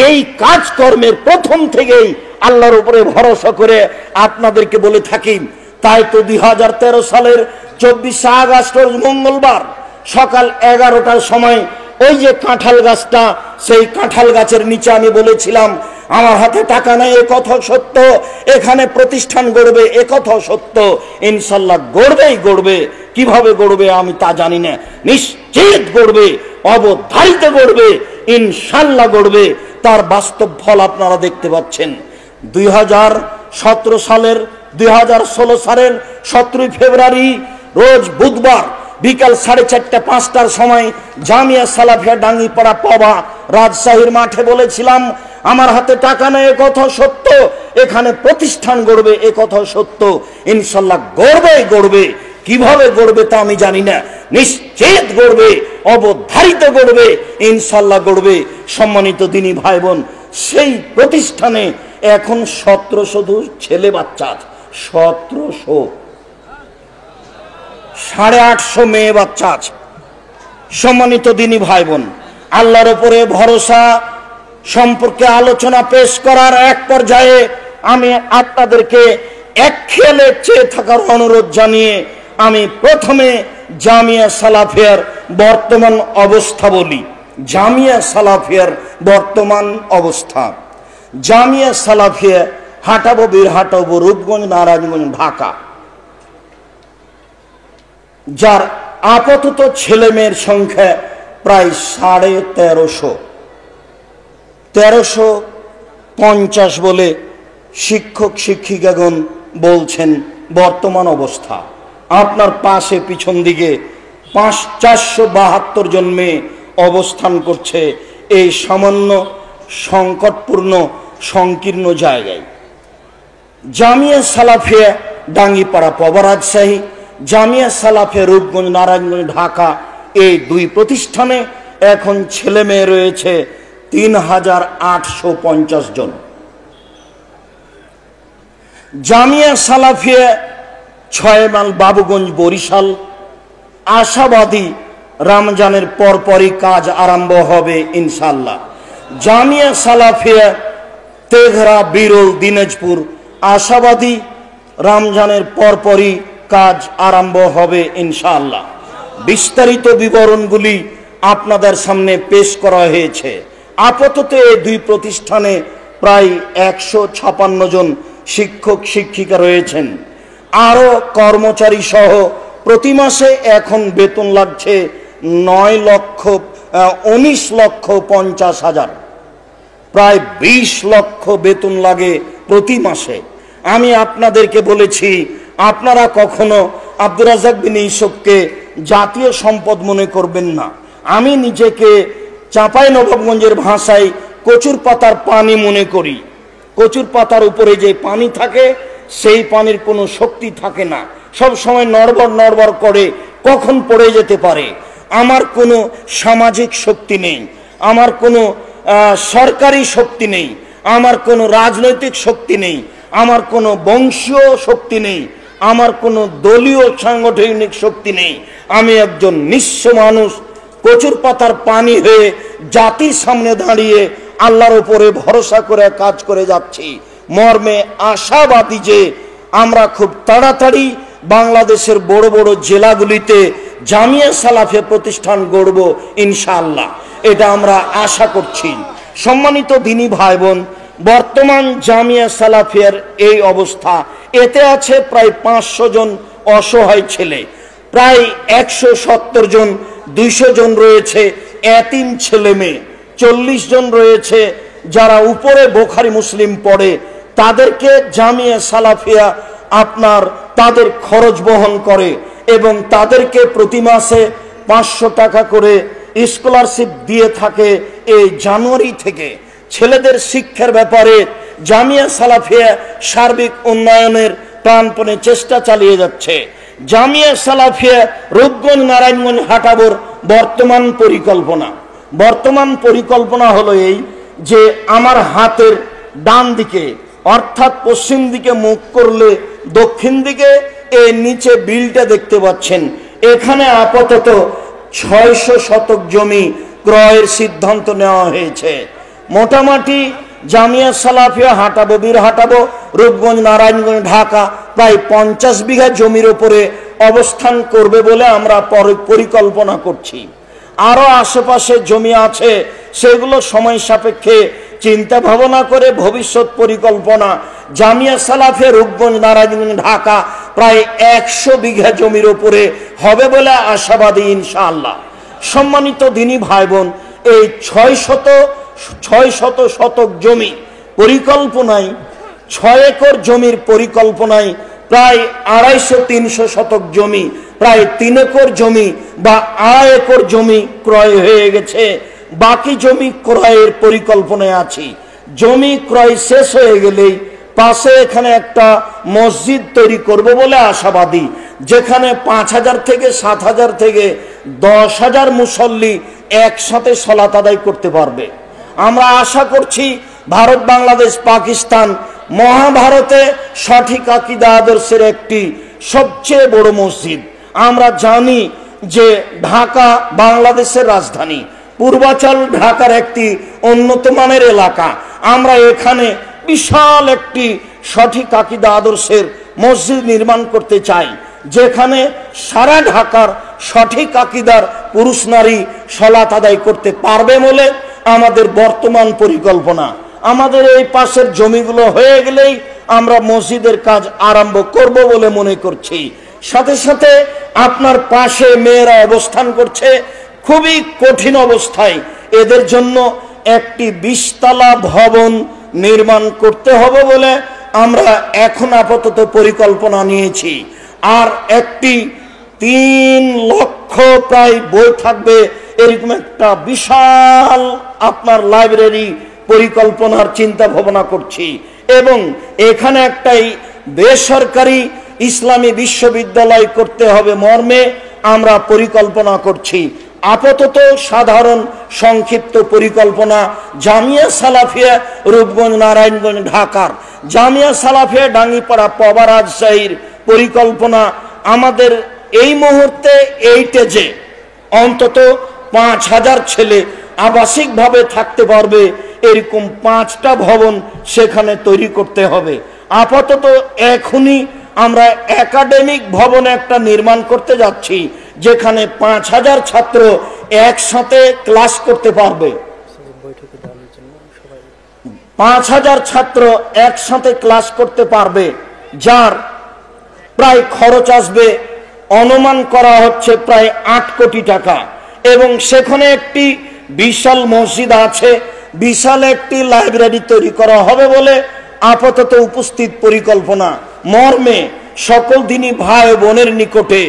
এই কাজকর্মের প্রথম থেকেই আল্লাহর উপরে ভরসা করে আপনাদেরকে বলে থাকি। তাই তো 2013 সালের 24 আগস্ট মঙ্গলবার সকাল 11টার সময় ওই যে কাঁঠাল গাছটা, সেই কাঁঠাল গাছের নিচে আমি বলেছিলাম, আমার হাতে টাকা নেই এ কথা সত্য, এখানে প্রতিষ্ঠান গড়বে এ কথা সত্য, ইনশাল্লাহ গড়বেই গড়বে। কিভাবে গড়বে আমি তা জানি না, নিশ্চিত গড়বে, অবধারিত গড়বে, ইনশাল্লাহ গড়বে। তার বাস্তব ফল আপনারা দেখতে পাচ্ছেন। 2016 সালের 17 ফেব্রুয়ারি রোজ বুধবার বিকাল 4:30-5টার সময় জামিয়া সালাফিয়া ডাঙ্গিপাড়া পবা রাজশাহীর মাঠে বলেছিলাম, আমার হাতে টাকা নেই এ কথা সত্য, এখানে প্রতিষ্ঠান গড়বে এ কথা সত্য, ইনশাল্লাহ গড়বেই গড়বে। কিভাবে গড়বে তা আমি জানি না, নিশ্চিত গড়বে, অবধারিত গড়বে, ইনশাল্লাহ গড়বে। সম্মানিত দিনী ভাই বোন, সেই প্রতিষ্ঠানে এখন 1700 ছেলে বাচ্চা আছে, 1700, 850 মেয়ে বাচ্চা আছে। সম্মানিত দিনী ভাই বোন, আল্লাহর উপরে ভরসা সম্পর্কে আলোচনা পেশ করার এক পর্যায়ে আমি আপনাদেরকে এক খেয়ালে চেয়ে থাকার অনুরোধ জানিয়ে আমি প্রথমে জামিয়া সালাফিয়ার বর্তমান অবস্থা বলি। জামিয়া সালাফিয়ার বর্তমান অবস্থা, জামিয়া সালাফিয়া হাটাবো, বীরহাটাবো, রূপগঞ্জ, নারায়ণগঞ্জ, ঢাকা, যার আপাতত ছেলে মেয়ের সংখ্যা প্রায় 1350, 1350 বলে শিক্ষক শিক্ষিকাগণ বলছেন বর্তমান অবস্থা। আপনার পাশে পিছন দিকে 472 জন মেয়ে অবস্থান করছে এই সামান্য সংকটপূর্ণ সংকীর্ণ জায়গায়। জামিয়া সালাফিয়া ডাঙ্গিপাড়া পবা রাজশাহী, জামিয়া সালাফিয়া রূপগঞ্জ, নারায়ণগঞ্জ, ঢাকা, এই দুই প্রতিষ্ঠানে এখন ছেলে মেয়ে রয়েছে 3850 জন। জামিয়া সালাফিয়া 6 মাইল বাবুগঞ্জ, বরিশাল, আশাবাদী রমজানের পরপরই কাজ আরম্ভ হবে ইনশাআল্লাহ। জামিয়া সালাফিয়া তেঘরা, বিরল, দিনাজপুর, আশাবাদী রমজানের পরপরই কাজ আরম্ভ হবে ইনশাআল্লাহ। বিস্তারিত বিবরণগুলি আপনাদের সামনে পেশ করা হয়েছে। আপাতত এই দুই প্রতিষ্ঠানে প্রায় 156 জন শিক্ষক শিক্ষিকা রয়েছেন। আরও কর্মচারী সহ প্রতি মাসে এখন বেতন লাগছে 19,50,000, প্রায় 20 লক্ষ বেতন লাগে প্রতি মাসে। আমি আপনাদেরকে বলেছি, আপনারা কখনো আব্দুর রাজ্জাক বিন ইউসুফকে জাতীয় সম্পদ মনে করবেন না। আমি নিজেকে চাঁপাইনবাবগঞ্জের ভাষায় কচুর পাতার পানি মনে করি। কচুর পাতার উপরে যে পানি থাকে, সেই পানির কোনো শক্তি থাকে না, সব সময় নড়বড় নড়বড় করে, কখন পড়ে যেতে পারে। আমার কোনো সামাজিক শক্তি নেই, আমার কোনো সরকারি শক্তি নেই, আমার কোনো রাজনৈতিক শক্তি নেই, আমার কোনো বংশীয় শক্তি নেই, আমার কোনো দলীয় সাংগঠনিক শক্তি নেই। আমি একজন নিঃস্ব মানুষ, কচুর পাতার পানি হয়ে জাতির সামনে দাঁড়িয়ে আল্লাহর উপরে ভরসা করে কাজ করে যাচ্ছি, মর্মে আশাবাদী যে আমরা খুব তাড়াতাড়ি বাংলাদেশের বড় বড় জেলাগুলিতে জামিয়া সালাফিয়া প্রতিষ্ঠান গড়ব ইনশাআল্লাহ, এটা আমরা আশা করছি। সম্মানিত দিনী ভাই বোন, বর্তমান জামিয়া সালাফিয়ার এই অবস্থা, এতে আছে প্রায় 500 জন অসহায় ছেলে, প্রায় 170 জন, 200 জন রয়েছে এতিম ছেলে মেয়ে, 40 জন রয়েছে যারা উপরে বুখারী মুসলিম পড়ে, তাদেরকে জামিয়া সালাফিয়া আপনার তাদের খরচ বহন করে এবং তাদেরকে প্রতি মাসে 500 টাকা করে স্কলারশিপ দিয়ে থাকে। এই জানুয়ারি থেকে ছেলেদের শিক্ষার ব্যাপারে জামিয়া সালাফিয়া সার্বিক উন্নয়নের প্রাণপণে চেষ্টা চালিয়ে যাচ্ছে। জামিয়া সালাফিয়া রূপগঞ্জ, নারায়ণগঞ্জ, হাটাবোর বর্তমান পরিকল্পনা হলো এই যে, আমার হাতের ডান দিকে অর্থাৎ পশ্চিম দিকে মুখ করলে দক্ষিণ দিকে এই নিচে বিলটা দেখতে পাচ্ছেন, এখানে আপাতত 600 শতক জমি ক্রয়ের সিদ্ধান্ত নেওয়া হয়েছে। মোটামুটি জামিয়া সালাফিয়া হাটাবো, বীরহাটাবো, রূপগঞ্জ, নারায়ণগঞ্জ, ঢাকা প্রায় 50 বিঘা জমির উপরে অবস্থান করবে বলে আমরা পরিকল্পনা করছি। আরো আশেপাশে জমি আছে, সেগুলো সময় সাপেক্ষে চিন্তা ভাবনা করে ভবিষ্যৎ পরিকল্পনা জামিয়া সালাফিয়া রূপগঞ্জ, নারায়ণগঞ্জ, ঢাকা প্রায় 100 বিঘা জমির উপরে হবে বলে আশাবাদী ইনশাআল্লাহ। সম্মানিত দিনী ভাই বোন, এই 600 শতক জমি পরিকল্পনায়, 6 একর জমির পরিকল্পনায় প্রায় 250-300 শতক জমি, প্রায় 3 একর জমি বা 2.5 একর জমি ক্রয় হয়ে গেছে। বাকি জমি ক্রয়ের পরিকল্পনায় আছি। জমি ক্রয় শেষ হয়ে গেলেই পাশে এখানে একটা মসজিদ তৈরি করব বলে আশাবাদী, যেখানে 5000 থেকে 7000 থেকে 10,000 মুসল্লি একসাথে সালাত আদায় করতে পারবে। আমরা আশা করছি ভারত, বাংলাদেশ, পাকিস্তান মহাভারতে সঠিক আকীদা আদর্শের একটি সবচেয়ে বড় মসজিদ। আমরা জানি যে ঢাকা বাংলাদেশের রাজধানী, পূর্বাচল ঢাকার একটি উন্নত মানের এলাকা। আমরা এখানে বিশাল একটি সঠিক আকীদা আদর্শের মসজিদ নির্মাণ করতে চাই, যেখানে সারা ঢাকার সঠিক আকীদার পুরুষ নারী সালাত আদায় করতে পারবে বলে আমাদের বর্তমান পরিকল্পনা। আমাদের এই পাশের জমিগুলো হয়ে গেলেই আমরা মসজিদের কাজ আরম্ভ করব বলে মনে করছি। সাথে সাথে আপনার পাশে মেয়েরা অবস্থান করছে খুবই কঠিন অবস্থায়, এদের জন্য একটি 20 তলা ভবন নির্মাণ করতে হবে বলে আমরা এখন আপাতত পরিকল্পনা নিয়েছি। আর একটি 3 লক্ষ প্রায় বই থাকবে এরকম একটা বিশাল আপনার লাইব্রেরি পরিকল্পনার চিন্তা ভাবনা করছি। এবং এখানে একটাই বেসরকারি ইসলামী বিশ্ববিদ্যালয় করতে হবে মর্মে আমরা পরিকল্পনা করছি। আপাতত সাধারণ সংক্ষিপ্ত পরিকল্পনা জামিয়া সালাফিয়া রূপগঞ্জ, নারায়ণগঞ্জ, ঢাকার জামিয়া সালাফিয়া ডাঙ্গিপাড়া, পবা, রাজশাহীর পরিকল্পনা আমাদের এই মুহূর্তে এইটা যে অন্তত 5000 ছেলে আবাসিকভাবে থাকতে পারবে এরকম 5টা ভবন সেখানে তৈরি করতে হবে। আপাতত এখনই আমরা একাডেমিক ভবন একটা নির্মাণ করতে যাচ্ছি, যেখানে 5000 ছাত্র একসাথে ক্লাস করতে পারবে। 5000 ছাত্র একসাথে ক্লাস করতে পারবে, যার প্রায় খরচ আসবে অনুমান করা হচ্ছে প্রায় 8 কোটি টাকা। এবং সেখানে একটি বিশাল মসজিদ আছে, বিশাল একটি লাইব্রেরি তৈরি করা হবে বলে আপাতত উপস্থিত পরিকল্পনা মর্মে সকল দিনী ভাই বোনের নিকটে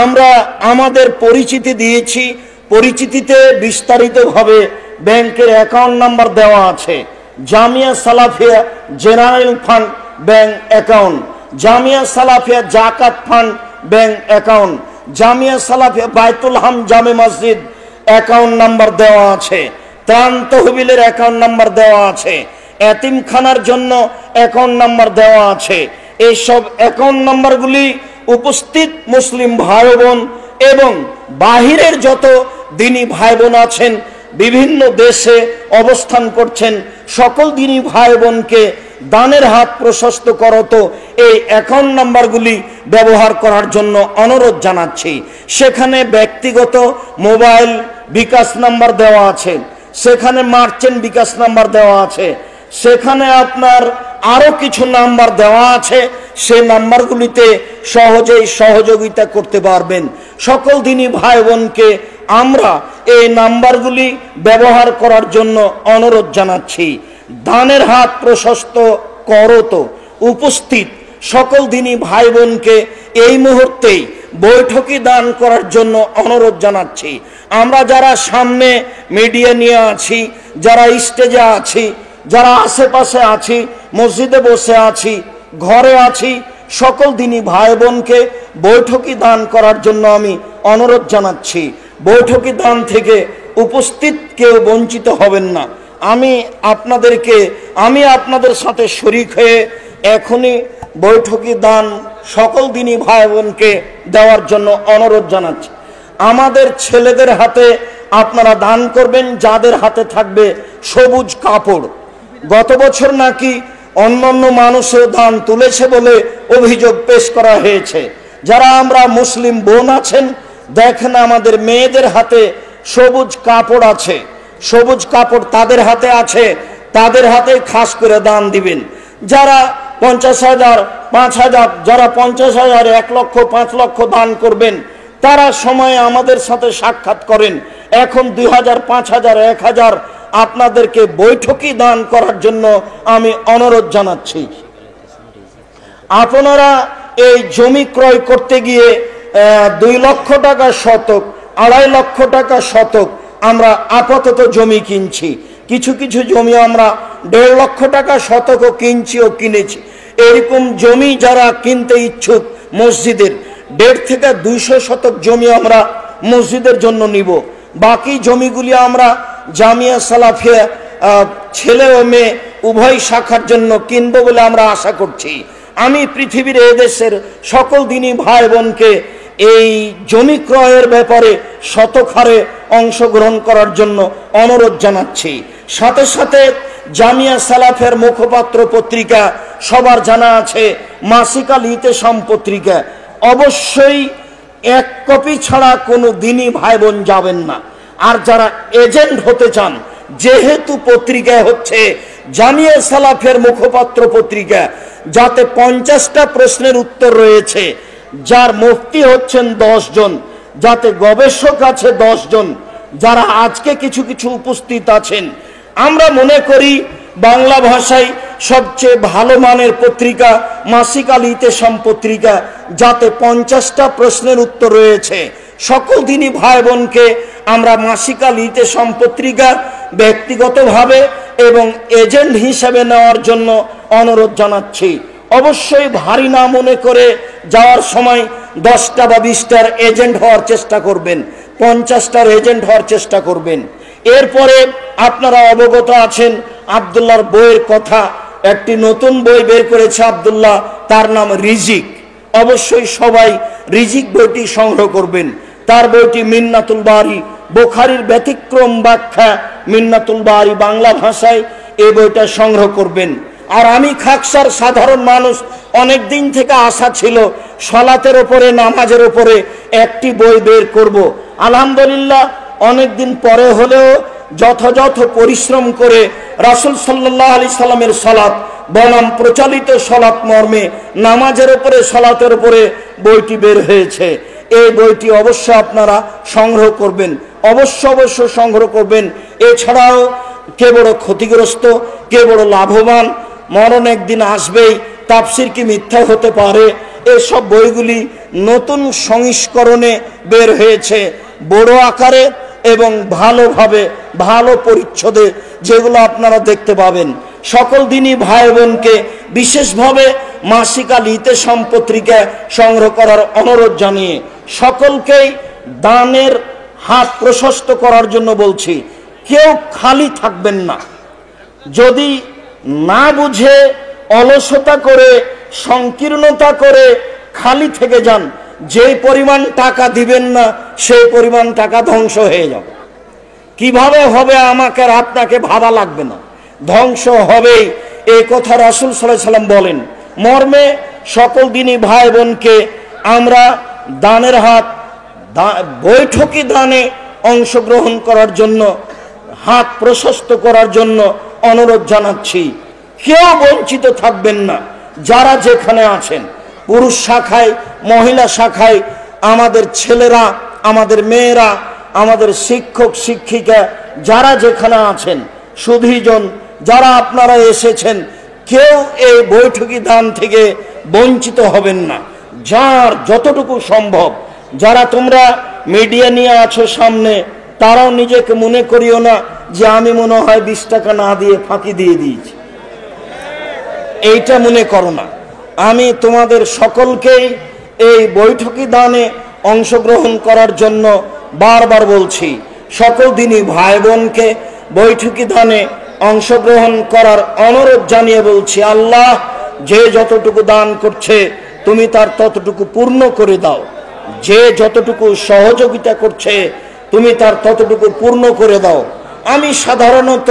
আমরা আমাদের পরিচিতি দিয়েছি। পরিচিতিতে বিস্তারিতভাবে ব্যাংকের অ্যাকাউন্ট নাম্বার দেওয়া আছে। Jamia Salafia general fund bank account, Jamia Salafia জাকাত fund bank account, Jamia Salafia বাইতুল হাম জামে মসজিদ অ্যাকাউন্ট নাম্বার দেওয়া আছে, ত্রাণ তহবিলের অ্যাকাউন্ট নাম্বার দেওয়া আছে, এতিমখানার জন্য অ্যাকাউন্ট নাম্বার দেওয়া আছে। এইসব অ্যাকাউন্ট নাম্বারগুলি উপস্থিত মুসলিম ভাই বোন এবং বাহিরের যত দিনী ভাই বোন আছেন, বিভিন্ন দেশে অবস্থান করছেন, সকল দিনী ভাই বোনকে দানের হাত প্রশস্ত করত এই অ্যাকাউন্ট নাম্বারগুলি ব্যবহার করার জন্য অনুরোধ জানাচ্ছি। সেখানে ব্যক্তিগত মোবাইল বিকাশ নাম্বার দেওয়া আছে, সেখানে মার্চেন্ট বিকাশ নাম্বার দেওয়া আছে, সেখানে আপনার আরো কিছু নাম্বার দেওয়া আছে। সে নাম্বারগুলিতে সহজেই সহযোগিতা করতে পারবেন। সকল দিনী ভাই বোনকে আমরা এই নাম্বারগুলি ব্যবহার করার জন্য অনুরোধ জানাচ্ছি। দানের হাত প্রশস্ত করত উপস্থিত সকল দিনী ভাই বোনকে এই মুহূর্তেই বৈঠকি দান করার জন্য অনুরোধ জানাচ্ছি। আমরা যারা সামনে মিডিয়া নিয়ে আছি, যারা স্টেজে আছি, যারা আশেপাশে আছি, মসজিদে বসে আছি, ঘরে আছি, সকল দিনী ভাই বোনকে বৈঠকি দান করার জন্য আমি অনুরোধ জানাচ্ছি। বৈঠকি দান থেকে উপস্থিত কেউ বঞ্চিত হবেন না। আমি আপনাদের সাথে শরীক হয়ে এখনই বৈঠকি দান সকল দিনী ভাই বোনকে দেওয়ার জন্য অনুরোধ জানাচ্ছি। আমাদের ছেলেদের হাতে আপনারা দান করবেন, যাদের হাতে থাকবে সবুজ কাপড়। গত বছর নাকি অন্যান্য মানুষও দান তুলেছে বলে অভিযোগ পেশ করা হয়েছে। যারা আমরা মুসলিম বোন আছেন, দেখেন আমাদের মেয়েদের হাতে সবুজ কাপড় আছে, সবুজ কাপড় তাদের হাতে আছে, তাদের হাতে খাস করে দান দিবেন। যারা 50,000, 5,000, যারা 50,000, 1 লক্ষ, 5 লক্ষ দান করবেন, তারা সময়ে আমাদের সাথে সাক্ষাৎ করেন। এখন 2,000, 5,000, 1,000 আপনাদেরকে বৈঠকি দান করার জন্য আমি অনুরোধ জানাচ্ছি। আপনারা এই জমি ক্রয় করতে গিয়ে 2 লক্ষ টাকা শতক, 2.5 লক্ষ টাকা শতক আমরা আপাতত জমি কিনছি। কিছু কিছু জমি আমরা 1.5 লক্ষ টাকা শতকও কিনছি ও কিনেছি। এরকম জমি যারা কিনতে ইচ্ছুক, মসজিদের 1.5 থেকে 200 শতক জমি আমরা মসজিদের জন্য নিব। বাকি জমিগুলি আমরা জামিয়া সালাফিয়া ছেলে ও মেয়ে উভয় শাখার জন্য কিনবো বলে আমরা আশা করছি। আমি পৃথিবীর এদেশের সকল দিনী ভাই বোনকে এই জমি ক্রয়ের ব্যাপারে শতক হারে অংশগ্রহণ করার জন্য অনুরোধ জানাচ্ছি। সাথে সাথে জামিয়া সালাফের মুখপাত্র পত্রিকা সবার জানা আছে, মাসিক আল ইতেসাম পত্রিকা, অবশ্যই 1 কপি ছাড়া কোনো দিনী ভাই বোন যাবেন না। আর যারা এজেন্ট হতে চান, যেহেতু পত্রিকায় হচ্ছে জামিয়া সালাফের মুখপাত্র পত্রিকা, যাতে 50টা প্রশ্নের উত্তর রয়েছে, যার মুফতি হচ্ছেন 10 জন, যাতে গবেষক আছে 10 জন, যারা আজকে কিছু কিছু উপস্থিত আছেন। আমরা মনে করি বাংলা ভাষায় সবচেয়ে ভালো মানের পত্রিকা মাসিক আল ইতেসাম পত্রিকা, যাতে 50টা প্রশ্নের উত্তর রয়েছে। সকল দিনী ভাই বোনকে আমরা মাসিক আল ইতেসাম পত্রিকা ব্যক্তিগতভাবে এবং এজেন্ট হিসেবে নেওয়ার জন্য অনুরোধ জানাচ্ছি। অবশ্যই ভারী না মনে করে যাওয়ার সময় 10টা বা 20টার এজেন্ট হওয়ার চেষ্টা করবেন, 50টার এজেন্ট হওয়ার চেষ্টা করবেন। এরপরে আপনারা অবগত আছেন আব্দুল্লাহর বইয়ের কথা। একটি নতুন বই বের করেছে আব্দুল্লাহ, তার নাম রিজিক। অবশ্যই সবাই রিজিক বইটি সংগ্রহ করবেন। তার বইটি মিন্নাতুল বারি, বুখারীর ব্যতিক্রম ব্যাখ্যা মিন্নাতুল বারি বাংলা ভাষায়, এই বইটা সংগ্রহ করবেন। আর আমি খাকসার সাধারণ মানুষ, অনেক দিন থেকে আশা ছিল সালাতের উপরে, নামাজের উপরে একটি বই বের করব। আলহামদুলিল্লাহ অনেক দিন পরে হলেও যথাযথ পরিশ্রম করে রাসূল সাল্লাল্লাহু আলাইহি সাল্লামের সালাত বনাম প্রচলিত সালাত মর্মে নামাজের উপরে, সালাতের উপরে বইটি বের হয়েছে। এই বইটি অবশ্যই আপনারা সংগ্রহ করবেন। অবশ্য অবশ্য সংগ্রহ করবেন। এছাড়াও কে বড় ক্ষতিগ্রস্ত, কে বড় লাভবান, মরণ একদিন আসবেই, তাফসীর কি মিথ্যা হতে পারে, এসব বইগুলি নতুন সংস্করণে বের হয়েছে, বড় আকারে এবং ভালোভাবে, ভালো পরিচ্ছদে, যেগুলো আপনারা দেখতে পাবেন। সকল দিনই ভাই বোনকে বিশেষভাবে মাসিক আল ইতেসাম পত্রিকা সংগ্রহ করার অনুরোধ জানিয়ে সকলকেই দানের হাত প্রশস্ত করার জন্য বলছি। কেউ খালি থাকবেন না। যদি না বুঝে, অলসতা করে, সংকীর্ণতা করে খালি থেকে যান, যে পরিমাণ টাকা দিবেন না সেই পরিমাণ টাকা ধ্বংস হয়ে যাবে। কিভাবে হবে আমাকে আর আপনাকে ভাবা লাগবে না, ধ্বংস হবেই। এই কথা রাসূল সাল্লাল্লাহু আলাইহি সাল্লাম বলেন। মর্মে সকল দিনই ভাই বোনকে আমরা দানের হাত, বৈঠকি দানে অংশগ্রহণ করার জন্য, হাত প্রশস্ত করার জন্য অনুরোধ জানাচ্ছি। কেউ বঞ্চিত থাকবেন না। যারা যেখানে আছেন, পুরুষ শাখায়, মহিলা শাখায়, আমাদের ছেলেরা, আমাদের মেয়েরা, আমাদের শিক্ষক শিক্ষিকা, যারা যেখানে আছেন, সুধীজন যারা আপনারা এসেছেন, কেউ এই বৈঠকি দান থেকে বঞ্চিত হবেন না। যার যতটুকু সম্ভব, যারা তোমরা মিডিয়া নিয়ে আছো সামনে, তারাও নিজেকে মনে করিও না যে আমি মনে হয় 20 টাকা না দিয়ে ফাঁকি দিয়ে দিয়েছি, এইটা মনে করো না। আমি তোমাদের সকলকেই এই বৈঠকি দানে অংশগ্রহণ করার জন্য বারবার বলছি। সকল দিনই ভাই বোনকে বৈঠকি দানে অংশগ্রহণ করার অনুরোধ জানিয়ে বলছি, আল্লাহ যে যতটুকু দান করছে তুমি তার ততটুকু পূর্ণ করে দাও। যে যতটুকু সহযোগিতা করছে তুমি তার ততটুকু পূর্ণ করে দাও। আমি সাধারণত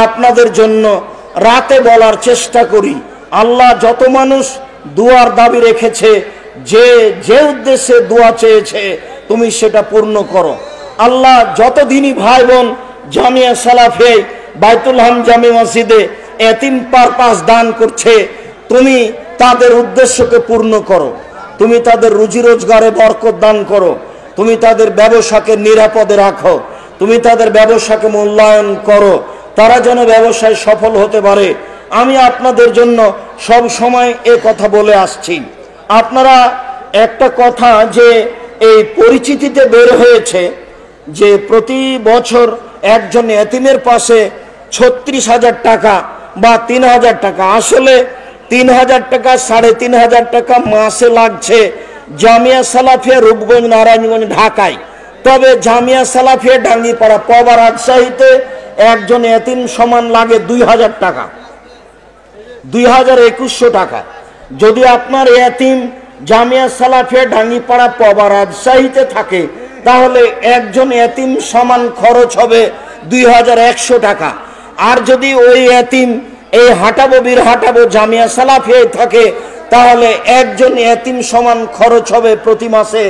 আপনাদের জন্য রাতে বলার চেষ্টা করি, আল্লাহ যত মানুষ দুয়ার দাবি রেখেছে, যে যে উদ্দেশ্যে দোয়া চেয়েছে তুমি সেটা পূর্ণ করো। আল্লাহ যতদিনই ভাই বোন জামিয়া সালাফে বাইতুল হাম জামি মসজিদে এতিম পারপাস দান করছে, তুমি তাদের উদ্দেশ্যকে পূর্ণ করো। তুমি তাদের রুজি রোজগারে বরকত দান করো। তুমি তাদের ব্যবসাকে নিরাপদে রাখো। তুমি তাদের ব্যবসাকে মূল্যায়ন করো, তারা যেন ব্যবসায় সফল হতে পারে। আমি আপনাদের জন্য সব সময় এ কথা বলে আসছি। আপনারা একটা কথা যে এই পরিচিতিতে বের হয়েছে যে প্রতি বছর একজন এতিমের পাশে 36,000 টাকা বা 3,000 টাকা, আসলে 3,000 টাকা 3,500 টাকা মাসে লাগছে জামিয়া সালাফিয়া রূপগঞ্জ, নারায়ণগঞ্জ, ঢাকায়। তবে জামিয়া সালাফিয়া ডাঙ্গিপাড়া, পবা, রাজশাহীতে একজন এতিম সমান লাগে 2,000 টাকা, 2,2100 টাকা। যদি আপনার এতিম জামিয়া সালাফিয়া ডাঙ্গিপাড়া, পবা, রাজশাহীতে থাকে, তাহলে একজন এতিম সমান খরচ হবে 2,100 টাকা। আর যদি ওই এতিম এই হাঁটাবো বীর হাঁটাবো জামিয়া সালাফিয়ায় থাকে, তাহলে একজন এতিম সমান খরচ হবে প্রতি মাসে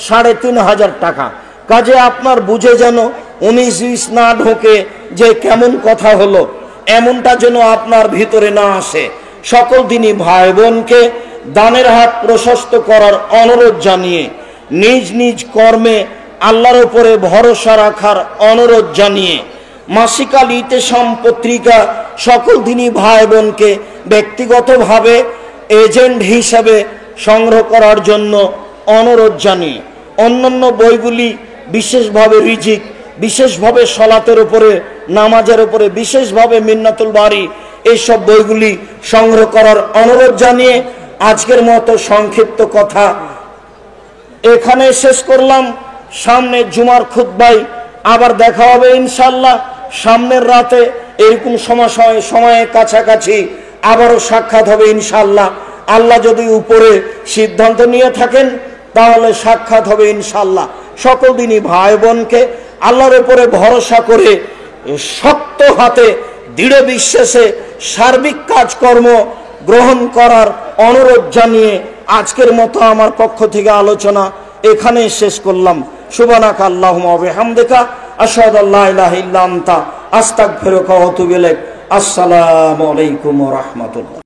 3,500 টাকা। কাজে আপনার বুঝে যেন 19-20 না ঢোকে যে কেমন কথা হলো, এমনটা যেন আপনার ভিতরে না আসে। সকল দিনই ভাই বোনকে দানের হাত প্রশস্ত করার অনুরোধ জানিয়ে, নিজ নিজ কর্মে আল্লাহর উপরে ভরসা রাখার অনুরোধ জানিয়ে মাসিক আল ইতেসাম পত্রিকা সকল দিনই ভাই বোনকে ব্যক্তিগতভাবে এজেন্ট হিসাবে সংগ্রহ করার জন্য অনুরোধ জানিয়ে, অন্যান্য বইগুলি বিশেষভাবে রিজিক, বিশেষভাবে সলাতের উপরে, নামাজের উপরে, বিশেষভাবে মিন্নাতুল বারি, এইসব বইগুলি সংগ্রহ করার অনুরোধ জানিয়ে আজকের মতো সংক্ষিপ্ত কথা এখানে শেষ করলাম। সামনে জুমার খুতবায় আবার দেখা হবে ইনশাআল্লাহ। সামনের রাতে এরকম সময়ে কাছাকাছি আবারও সাক্ষাৎ হবে ইনশাআল্লাহ। আল্লাহ যদি উপরে সিদ্ধান্ত নিয়ে থাকেন তাহলে সাক্ষাৎ হবে ইনশাআল্লাহ। সকল দিনই ভাই বোনকে আল্লাহর উপরে ভরসা করে শক্ত হাতে দৃঢ় বিশ্বাসে সার্বিক কাজকর্ম গ্রহণ করার অনুরোধ জানিয়ে আজকের মতো আমার পক্ষ থেকে আলোচনা এখানেই শেষ করলাম। সুবহানাকা আল্লাহুম্মা ওয়া বিহামদিকা আশহাদু আল্লা ইলাহা ইল্লা আনতা আস্তাগফিরুকা ওয়া আতুবু ইলাইক। আসসালামু আলাইকুম ওয়া রাহমাতুল্লাহ।